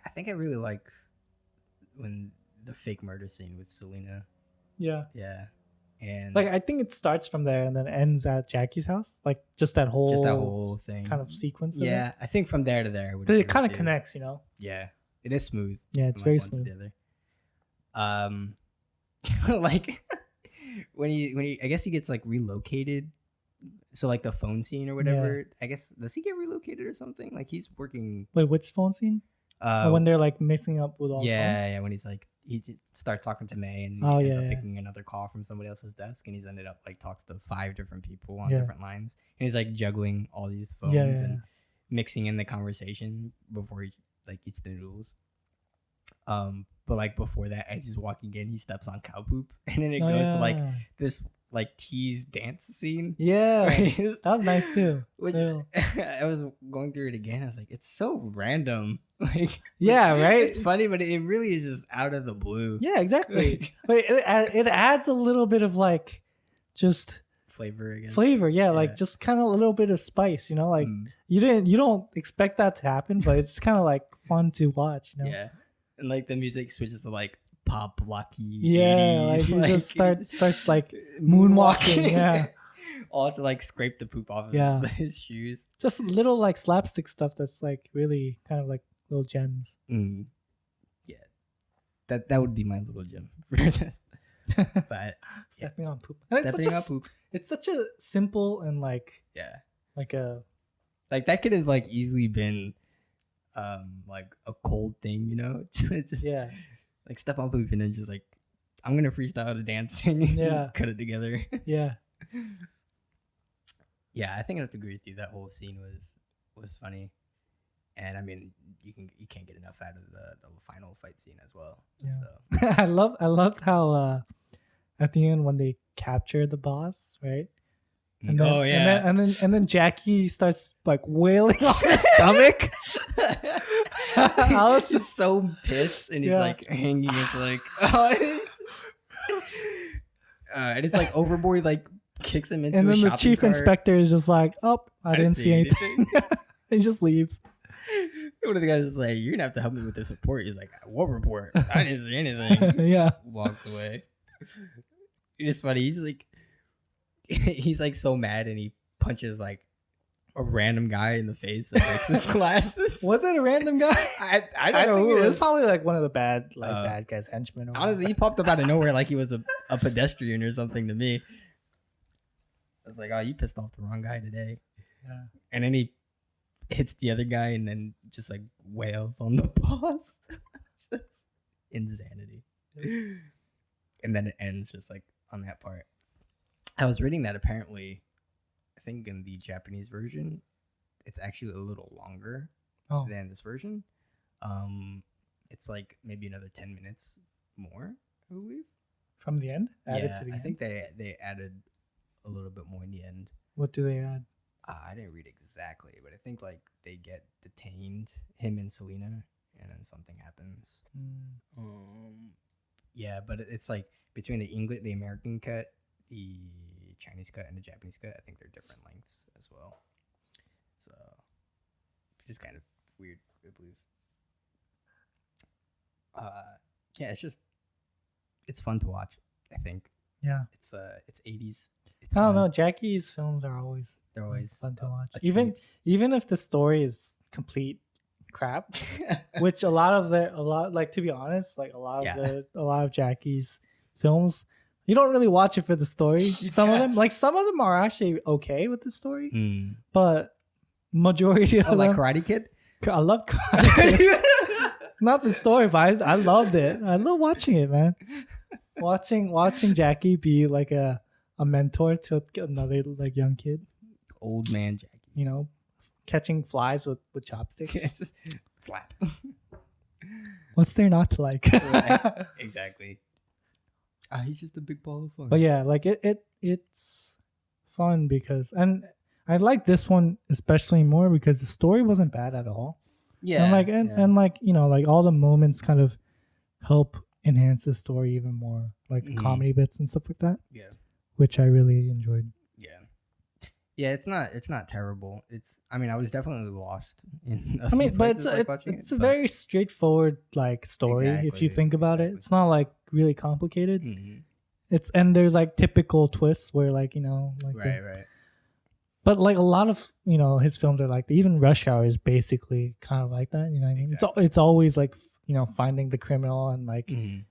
I think I really like when the fake murder scene with Selena. Yeah, and like I think it starts from there and then ends at Jackie's house, like just that whole thing, kind of sequence. Yeah, I think from there to there, it kind of connects, Yeah, it is smooth. Yeah, it's very smooth. Like when he I guess he gets like relocated, so like the phone scene or whatever. I guess, does he get relocated or something? Like he's working. Wait, which phone scene? When they're like mixing up with all the phones? Yeah, when he's like he starts talking to May and he ends up picking another call from somebody else's desk, and he's ended up like talks to 5 different people on different lines, and he's like juggling all these phones and mixing in the conversation before he like eats the noodles. But like before that, as he's walking in, he steps on cow poop, and then it goes to like this like tease dance scene. Yeah, that was nice too. Which I was going through it again. I was like, it's so random. Like, right? It's funny, but it really is just out of the blue. Yeah, exactly. But it adds a little bit of like just flavor again. Like just kind of a little bit of spice. Like you don't expect that to happen, but it's kind of like fun to watch. Yeah, and like the music switches to like pop blocky. Yeah, like he just starts like moonwalking. Yeah, all to like scrape the poop off of his shoes. Just little like slapstick stuff that's like really kind of like little gems. Yeah, that would be my little gem for this. But stepping on poop. Stepping on poop. It's such a simple and like like that could have like easily been like a cold thing, Yeah. Like step on poop and then just like I'm gonna freestyle a dancing. Yeah. Cut it together. Yeah. Yeah, I think I have to agree with you. That whole scene was funny, and I mean you can't get enough out of the final fight scene as well. Yeah. So. I loved how at the end when they capture the boss, right? And then, and then Jackie starts like wailing on his stomach. I was just so pissed, and he's like hanging. It's like, and it's like overboard, like kicks him into. And then the chief cart. Inspector is just like, "Oh, I didn't see anything." He just leaves. One of the guys is like, "You're gonna have to help me with this report." He's like, "What report? I didn't see anything." Yeah. Walks away. It's funny. He's like so mad, and he punches like a random guy in the face and breaks his glasses. Was it a random guy? I don't know who it was. Probably like one of the bad guys, henchmen. Honestly, he popped up out of nowhere like he was a pedestrian or something to me. I was like, oh, you pissed off the wrong guy today. Yeah. And then he hits the other guy and then just like wails on the boss. Just insanity. And then it ends just like on that part. I was reading that apparently, I think in the Japanese version, it's actually a little longer than this version. It's like maybe another 10 minutes more, I believe. From the end? Added to the end? I think they added a little bit more in the end. What do they add? I didn't read exactly, but I think like they get detained, him and Selena, and then something happens. Yeah, but it's like between the American cut, the Chinese cut, and the Japanese cut, I think they're different lengths as well. So, just kind of weird, I believe. Yeah, it's fun to watch, I think. Yeah. It's 80s. I don't know. Jackie's films are always fun to watch. Even if the story is complete crap, which to be honest, like a lot of Jackie's films, You don't really watch it for the story. Some of them are actually okay with the story, but majority of them, like Karate Kid. I love Karate Kid. Not the story, but I loved it. I love watching it, man. Watching Jackie be like a mentor to another like young kid, old man Jackie. You know, catching flies with chopsticks. Just slap. What's there not to like? Exactly. He's just a big ball of fun. But yeah, like it's fun because, and I like this one especially more because the story wasn't bad at all. Yeah. And like, you know, like all the moments kind of help enhance the story even more, like the comedy bits and stuff like that. Yeah. Which I really enjoyed. Yeah. Yeah, it's not terrible. I was definitely lost in but it's a very straightforward like story if you think about it. It's not like really complicated. And there's like typical twists where like, you know, like right. But like a lot of, you know, his films are like, even Rush Hour is basically kind of like that, you know what I mean? Exactly. It's always like, you know, finding the criminal and like, you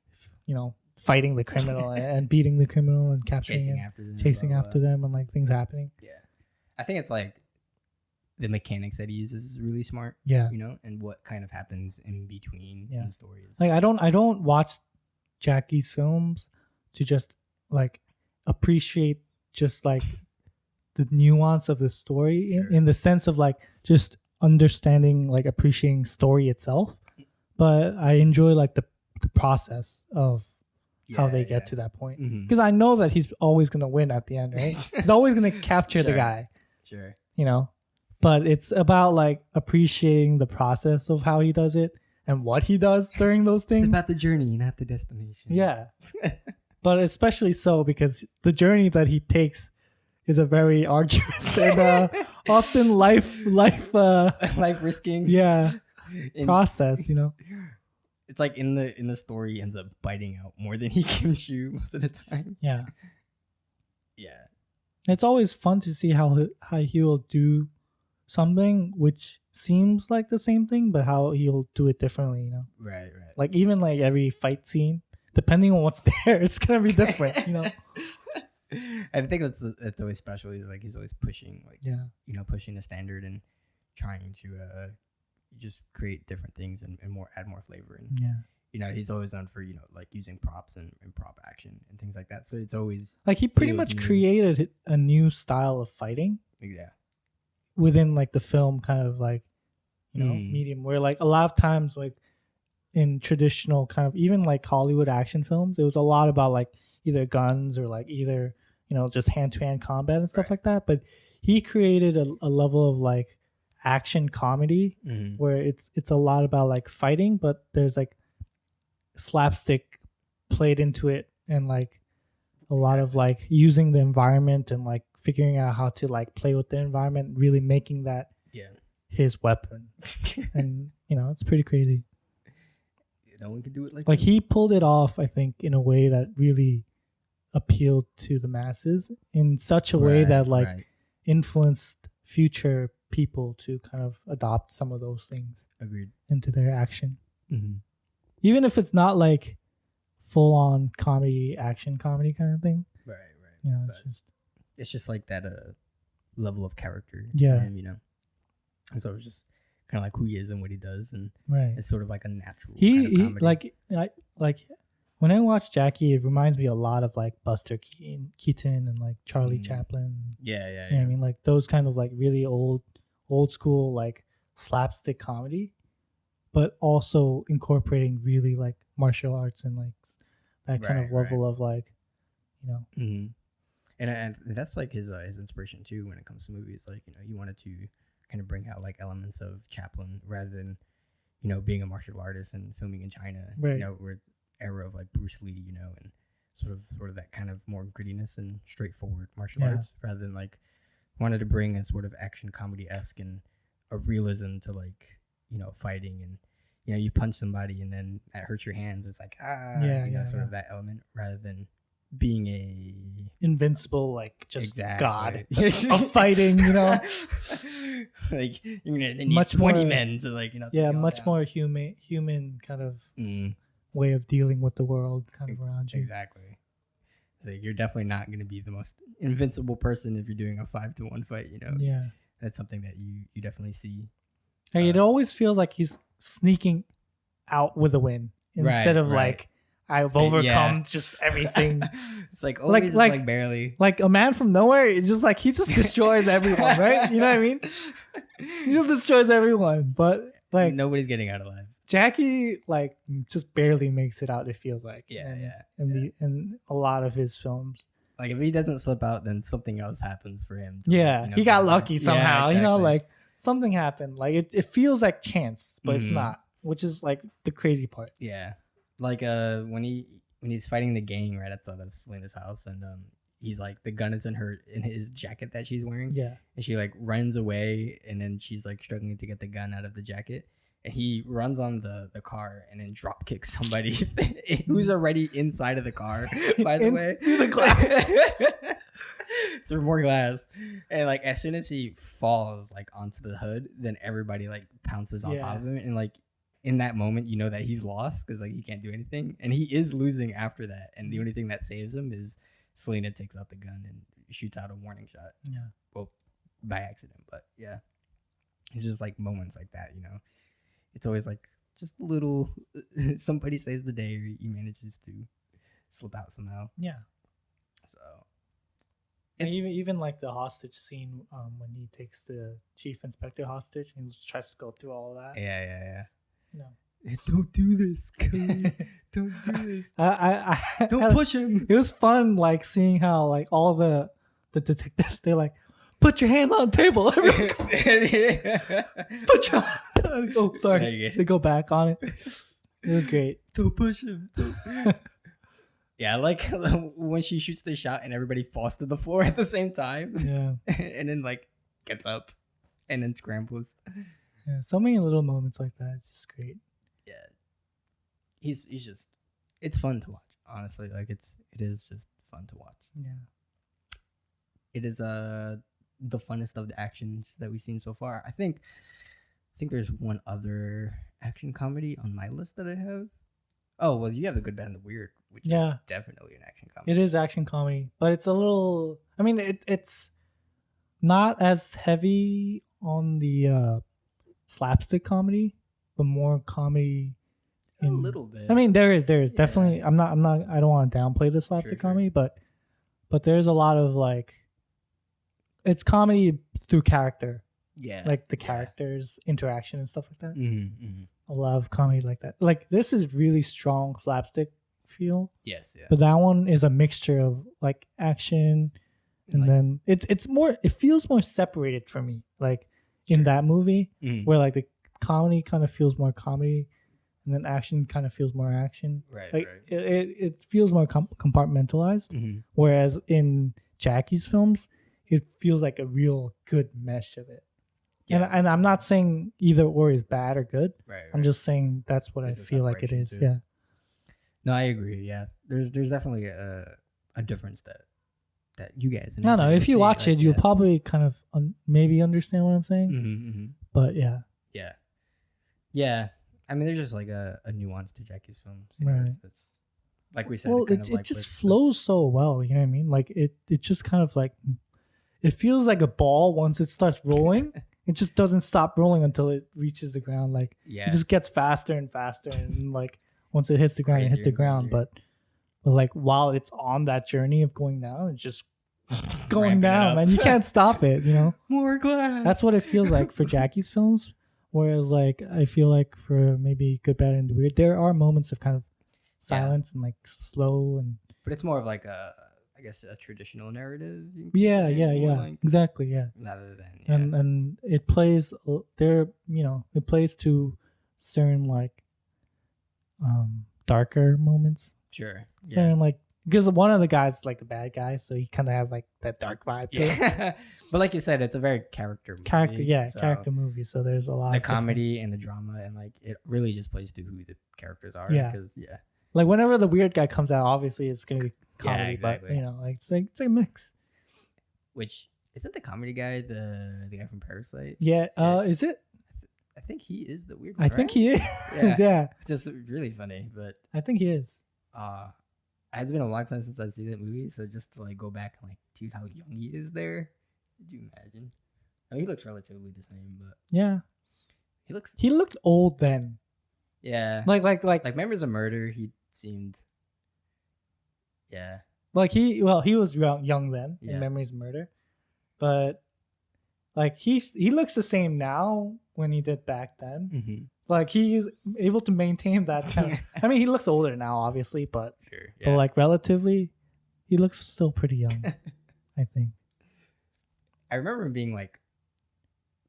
know, fighting the criminal and beating the criminal and capturing chasing after them and like things happening. Yeah. I think it's like the mechanics that he uses is really smart. Yeah. You know, and what kind of happens in between the stories. Like I don't watch Jackie's films to just like appreciate just like the nuance of the story in the sense of like just understanding, like appreciating story itself. But I enjoy like the process of how they get to that point. Because I know that he's always going to win at the end, right? He's always going to capture the guy. Sure. You know? But it's about like appreciating the process of how he does it and what he does during those things. It's about the journey, not the destination. Yeah. But especially so because the journey that he takes is a very arduous and often life risking process, you know. It's like in the story he ends up biting out more than he can chew most of the time. Yeah. Yeah. It's always fun to see how he'll do something which seems like the same thing, but how he'll do it differently, you know. Right. Like even like every fight scene, depending on what's there, it's gonna be different, you know. I think it's always special. He's always pushing, like, you know, pushing the standard and trying to just create different things and add more flavor. And you know, he's always known for, you know, like using props and prop action and things like that. So it's always like he pretty much created a new style of fighting. Yeah. Within like the film kind of like, you know, medium where like a lot of times like in traditional kind of even like Hollywood action films, it was a lot about like either guns or like either, you know, just hand-to-hand combat and stuff like that. But he created a level of like action comedy where it's a lot about like fighting, but there's like slapstick played into it and like a lot of like using the environment and like figuring out how to like play with the environment, really making that his weapon. And you know, it's pretty crazy. No one can do it like he pulled it off, I think, in a way that really appealed to the masses in such a way that like influenced future people to kind of adopt some of those things into their action. Even if it's not like full on action comedy kind of thing. Right. You know, it's just like that level of character. Yeah. Him, you know. And so it's just kind of like who he is and what he does, and it's sort of like a natural. He like when I watch Jackie, it reminds me a lot of like Buster Keaton and like Charlie Chaplin. Yeah. You know what I mean, like those kind of like really old school like slapstick comedy, but also incorporating really like martial arts and like that kind of level of like, you know. And that's like his inspiration too when it comes to movies. Like, you know, he wanted to kind of bring out like elements of Chaplin rather than, you know, being a martial artist and filming in China. You know, we're era of like Bruce Lee, you know, and sort of that kind of more grittiness and straightforward martial arts rather than like wanted to bring a sort of action comedy-esque and a realism to like, you know, fighting, and you know, you punch somebody and then that hurts your hands. It's like sort of that element rather than being a invincible, like just god of fighting, you know. Like you're gonna need much 20 more, men to like, you know. Much more human kind of way of dealing with the world kind of around you. Exactly. So you're definitely not going to be the most invincible person if you're doing a 5-1 fight. Yeah, that's something that you definitely see. Like, it always feels like he's sneaking out with a win instead of like I've overcome just everything. It's like always like barely. Like a man from nowhere. It's just like he just destroys everyone, right? You know what I mean? He just destroys everyone, but like nobody's getting out alive. Jackie like just barely makes it out. It feels like in a lot of his films. Like if he doesn't slip out, then something else happens for him. He got lucky somehow. Exactly. Like something happened. Like it feels like chance, but it's not, which is like the crazy part. Yeah, like when he's fighting the gang right outside of Selena's house, and he's like the gun is in his jacket that she's wearing. Yeah, and she like runs away, and then she's like struggling to get the gun out of the jacket. And he runs on the car and then drop kicks somebody who's already inside of the car, by the way. Through the glass. Through more glass. And like as soon as he falls like onto the hood, then everybody like pounces on top of him. And like in that moment, you know that he's lost because like he can't do anything. And he is losing after that. And the only thing that saves him is Selena takes out the gun and shoots out a warning shot. Yeah. Well, by accident, but yeah. It's just like moments like that, It's always like just little somebody saves the day or he manages to slip out somehow. Yeah. So and even like the hostage scene when he takes the chief inspector hostage and he tries to go through all of that. Yeah. Don't do this, Kelly. Don't do this. Don't push him. It was fun like seeing how like all the detectives, they're like, put your hands on the table. Put your oh, sorry. They go back on it. It was great. Don't push him. Yeah, like when she shoots the shot and everybody falls to the floor at the same time. Yeah. And then like gets up and then scrambles. Yeah, so many little moments like that. It's just great. Yeah. He's just it's fun to watch, honestly. Like it is just fun to watch. Yeah. It is the funnest of the actions that we've seen so far. I think there's one other action comedy on my list that I have. Oh, well, you have The Good, Bad, and the Weird, which is definitely an action comedy. It is action comedy, but it's a little... I mean, it's not as heavy on the slapstick comedy, but more comedy... A little bit. I mean, there is definitely... I don't want to downplay the slapstick comedy, but there's a lot of like... It's comedy through character. Yeah. Like the characters' interaction and stuff like that. Mm-hmm. I love comedy like that. Like this is really strong slapstick feel. Yes, yeah. But that one is a mixture of like action and then it's more, it feels more separated for me. Like in that movie where like the comedy kind of feels more comedy and then action kind of feels more action. Right, like it feels more compartmentalized. Mm-hmm. Whereas in Jackie's films, it feels like a real good mesh of it. Yeah. And I'm not saying either or is bad or good. Right. I'm just saying that's what I feel like it is. Too. Yeah. No, I agree. Yeah. There's definitely a difference that you guys. No. If you watch it, you'll probably kind of maybe understand what I'm saying. Mm-hmm, mm-hmm. But yeah. Yeah. Yeah. I mean, there's just like a nuance to Jackie's films. Right. It's, like we said. Well, it just flows so well. You know what I mean? Like it just kind of like. It feels like a ball once it starts rolling. It just doesn't stop rolling until it reaches the ground. Like it just gets faster and faster, and like once it hits the ground, it hits the ground. But like while it's on that journey of going down, it's just going down, man. You can't stop it. More glass. That's what it feels like for Jackie's films. Whereas like I feel like for maybe Good, Bad, and the Weird, there are moments of kind of silence and like slow and. But it's more of like I guess a traditional narrative. Yeah, like, exactly. Yeah. Rather than and it plays there. It plays to certain like darker moments. Sure. Certain like because one of the guys like the bad guy, so he kind of has like that dark vibe to it. But like you said, it's a very character movie. Character movie. So there's a lot of comedy and the drama, and like it really just plays to who the characters are. Yeah. Like whenever the weird guy comes out, obviously it's gonna be comedy, but like it's a mix. Which isn't the comedy guy the guy from Parasite? Yeah. Is it? I think he is the weird one. I think he is. Yeah. It's just really funny, but I think he is. It's been a long time since I've seen that movie, so just to like go back and like, dude, how young he is there. Could you imagine? I mean, he looks relatively the same, but Yeah. He looked old then. Yeah. Like Memories of Murder, he seemed. Yeah. Like he was young then Yeah. in Memories of Murder, but like he looks the same now when he did back then. Mm-hmm. Like he's able to maintain that kind of. I mean, he looks older now, obviously, but Sure. but like relatively, he looks still pretty young. I think. I remember him being like,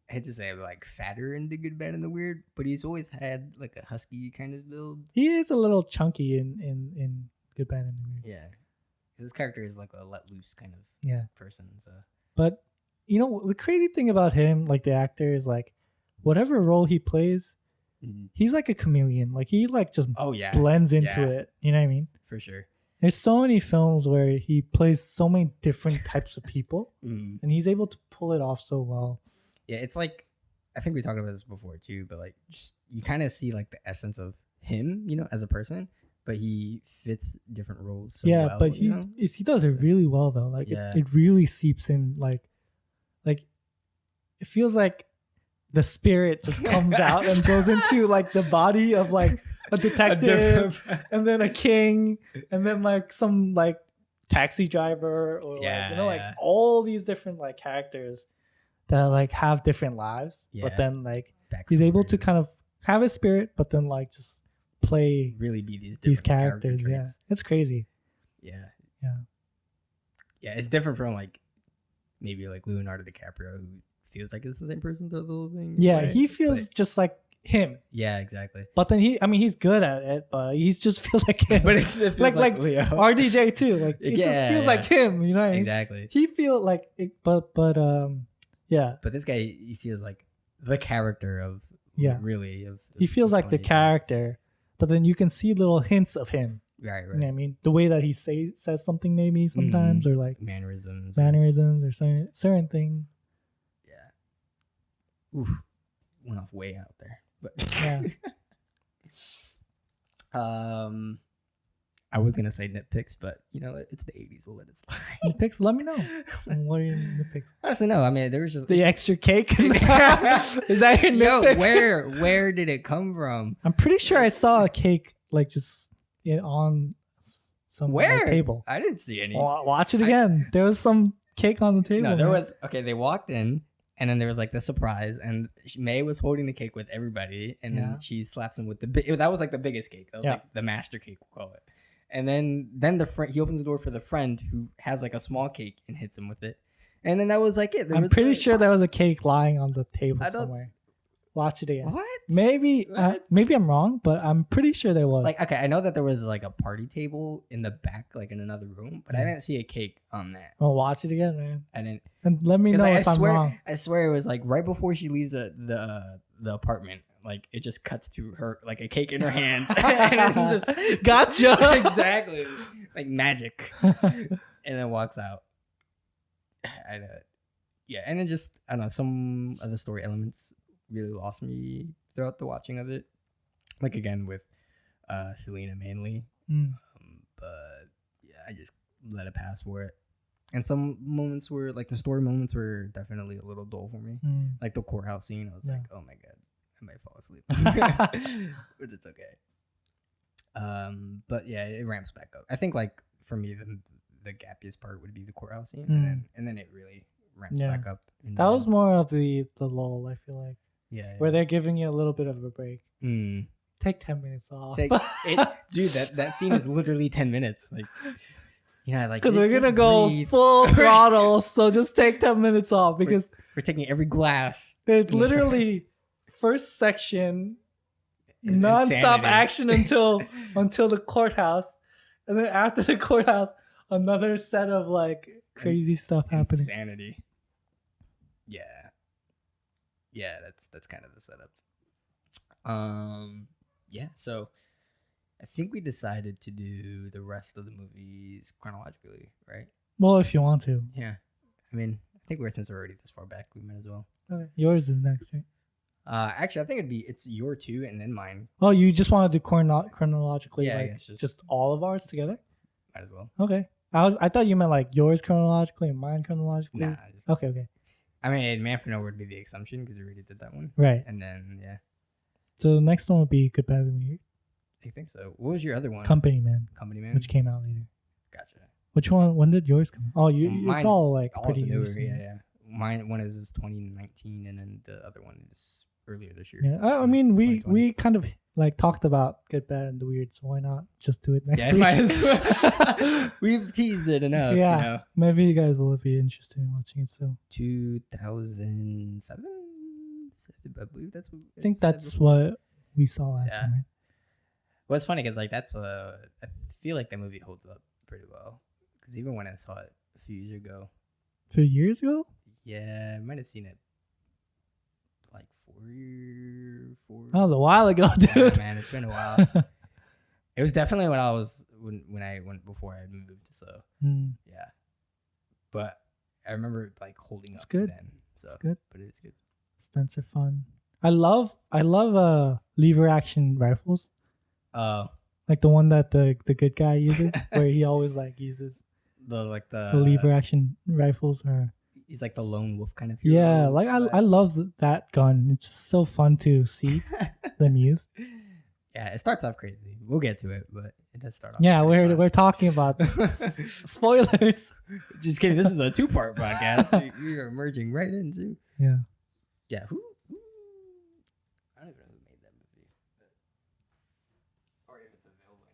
I hate to say it, like fatter in The Good, Bad, and the Weird, but he's always had like a husky kind of build. He is a little chunky in Good, Bad, and the Weird. Yeah, his character is like a let loose kind of person. So, but you know the crazy thing about him, like the actor, is like whatever role he plays, he's like a chameleon. Like he like just blends into it. You know what I mean? For sure. There's so many films where he plays so many different types of people, and he's able to pull it off so well. Yeah, it's like, I think we talked about this before too, but like just, you kind of see like the essence of him, you know, as a person, but he fits different roles so well. But he does it really well though. Like it really seeps in. Like it feels like the spirit just comes out and goes into like the body of like a detective and then a king and then like some like taxi driver or like, you know, like all these different like characters that like have different lives, but then like he's able to kind of have his spirit, but then like just play really be these characters. Yeah, it's crazy. Yeah. It's different from like maybe like Leonardo DiCaprio, who feels like it's the same person through the whole thing. Yeah, right? He feels just like him. Yeah, exactly. But then he's good at it, but he just feels like him. But it feels like Leo. RDJ too. Like it just feels like him. You know what I mean? Exactly. He feels like it, but yeah. But this guy, he feels like the character of really of. He feels like the character, but then you can see little hints of him. Right. You know what I mean? The way that he says something maybe sometimes, or like mannerisms or certain things. Yeah. Oof, went off way out there, but yeah. I was gonna say nitpicks, but you know it's the 80s. We'll let it slide. Nitpicks? Let me know. What are your nitpicks? Honestly, no. I mean, there was just the extra cake. Is that your nitpick? Where did it come from? I'm pretty sure I saw a cake like just on some table. I didn't see any. Watch it again. There was some cake on the table. No, there was. Okay, they walked in. And then there was like the surprise, and May was holding the cake with everybody, and then she slaps him with that was like the biggest cake. That was like the master cake, we'll call it. And then the friend, he opens the door for the friend who has like a small cake and hits him with it. And then that was like it. I'm pretty sure there was a cake lying on the table somewhere. Watch it again. What? Maybe I'm wrong, but I'm pretty sure there was. Like, okay, I know that there was like a party table in the back, like in another room, but I didn't see a cake on that. Oh, watch it again, man. I didn't. And let me know if I'm wrong. I swear it was like right before she leaves the apartment. Like it just cuts to her like a cake in her hand, and just gotcha. Exactly, like magic, and then walks out. I know. Yeah, and then just I don't know, some of the story elements really lost me throughout the watching of it. Like again with Selena mainly, but yeah, I just let it pass for it. And some moments were like the story moments were definitely a little dull for me. Like the courthouse scene, I was like, oh my god, I might fall asleep, but it's okay. But yeah, it ramps back up. I think like for me the gappiest part would be the courthouse scene, and then it really ramps back up. That was more of the lull, I feel like. Yeah, where they're giving you a little bit of a break. Take 10 minutes off. Dude, that scene is literally 10 minutes. Like, you know, like because we're gonna go full throttle, so just take 10 minutes off because we're taking every glass. It's literally first section non-stop action until the courthout, and then after the courthouse, another set of like crazy stuff happening. Insanity. Yeah, that's kind of the setup. Yeah, so I think we decided to do the rest of the movies chronologically, right? Well, if you want to. Yeah. I mean, I think since we're already this far back, we might as well. Okay. Yours is next, right? Actually, I think it's your two and then mine. Oh, you just want to do chronologically, yeah, like just all of ours together? Might as well. Okay. I thought you meant like yours chronologically and mine chronologically. Nah. Okay. I mean, Man for Nowhere would be the exception because we already did that one. Right. And then So the next one would be Good, Bad, and Weird. I think so. What was your other one? Company Man, which came out later. Gotcha. Which one? When did yours come? Oh, it's all like all pretty newer. recent. Yeah. Mine one is 2019, and then the other one is earlier this year. Yeah. I mean, we kind of like talked about Good, Bad, and the Weird, so why not just do it next week? Might as well. We've teased it enough. Yeah. You know? Maybe you guys will be interested in watching it still. 2007. I believe that's what. I think that's what we saw last time. Right? Well, it's funny because like that's I feel like that movie holds up pretty well because even when I saw it a few years ago. 2 years ago? Yeah, I might have seen it like 4 years. That was a while ago, dude. Yeah, man, it's been a while. It was definitely when I went before I moved. So yeah, but I remember like holding up good. then. So it's good, but it's good. Stunts are fun. I love lever action rifles. Like the one that the good guy uses, where he always like uses the lever action rifles. Or he's like the lone wolf kind of hero. Yeah, like I love that gun. It's just so fun to see them use. Yeah, it starts off crazy. We'll get to it, but it does start off. Yeah, we're talking about spoilers. Just kidding. This is a 2-part podcast. We are merging right into. Yeah. Yeah. Who? I don't even know who made that movie. Or if it's available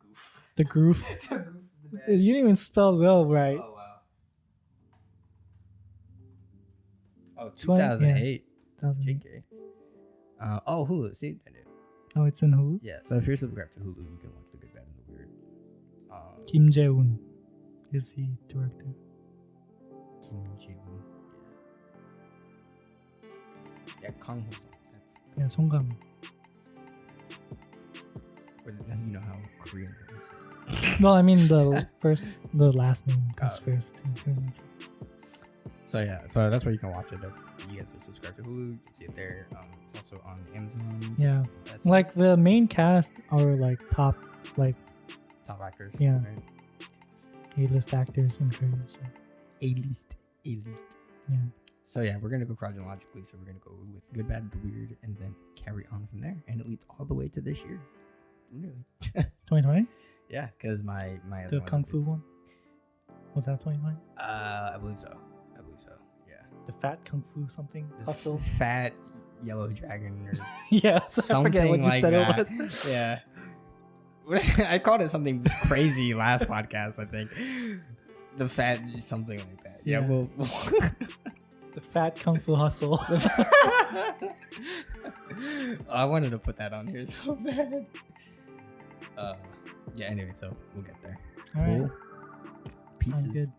anywhere. The Goof. You didn't even spell Will right. Oh wow. Oh, 2008. JK. Hulu. See, I knew. Oh, it's in Hulu? Yeah. So if you're subscribed to Hulu, you can watch The Good, Bad, and the Weird. Kim Jae-woon is the director. Kim Jae-woon. Yeah, Kang Ho-sung. Yeah, Song-gang. You know how Korean is. Well, I mean the last name comes first in Korean. So that's where you can watch it. If you guys are subscribed to Hulu, you can see it there. It's also on Amazon. Yeah, like the main cast are like top actors. Yeah, right? A-list actors in Korea. So. A-list. Yeah. So yeah, we're gonna go chronologically. So we're gonna go with Good, Bad, the Weird, and then carry on from there, and it leads all the way to this year. Really? 2020? Yeah, because my the Kung Fu one was that 2020? I believe so. Yeah. The fat Kung Fu something hustle. Fat yellow dragon or yeah. Something I forget what you like said that. it was. Yeah. I called it something crazy last podcast. I think the fat something like that. Yeah. We'll the fat Kung Fu hustle. I wanted to put that on here so bad. Yeah. Anyway, so we'll get there. All right. Pieces. Sounds good.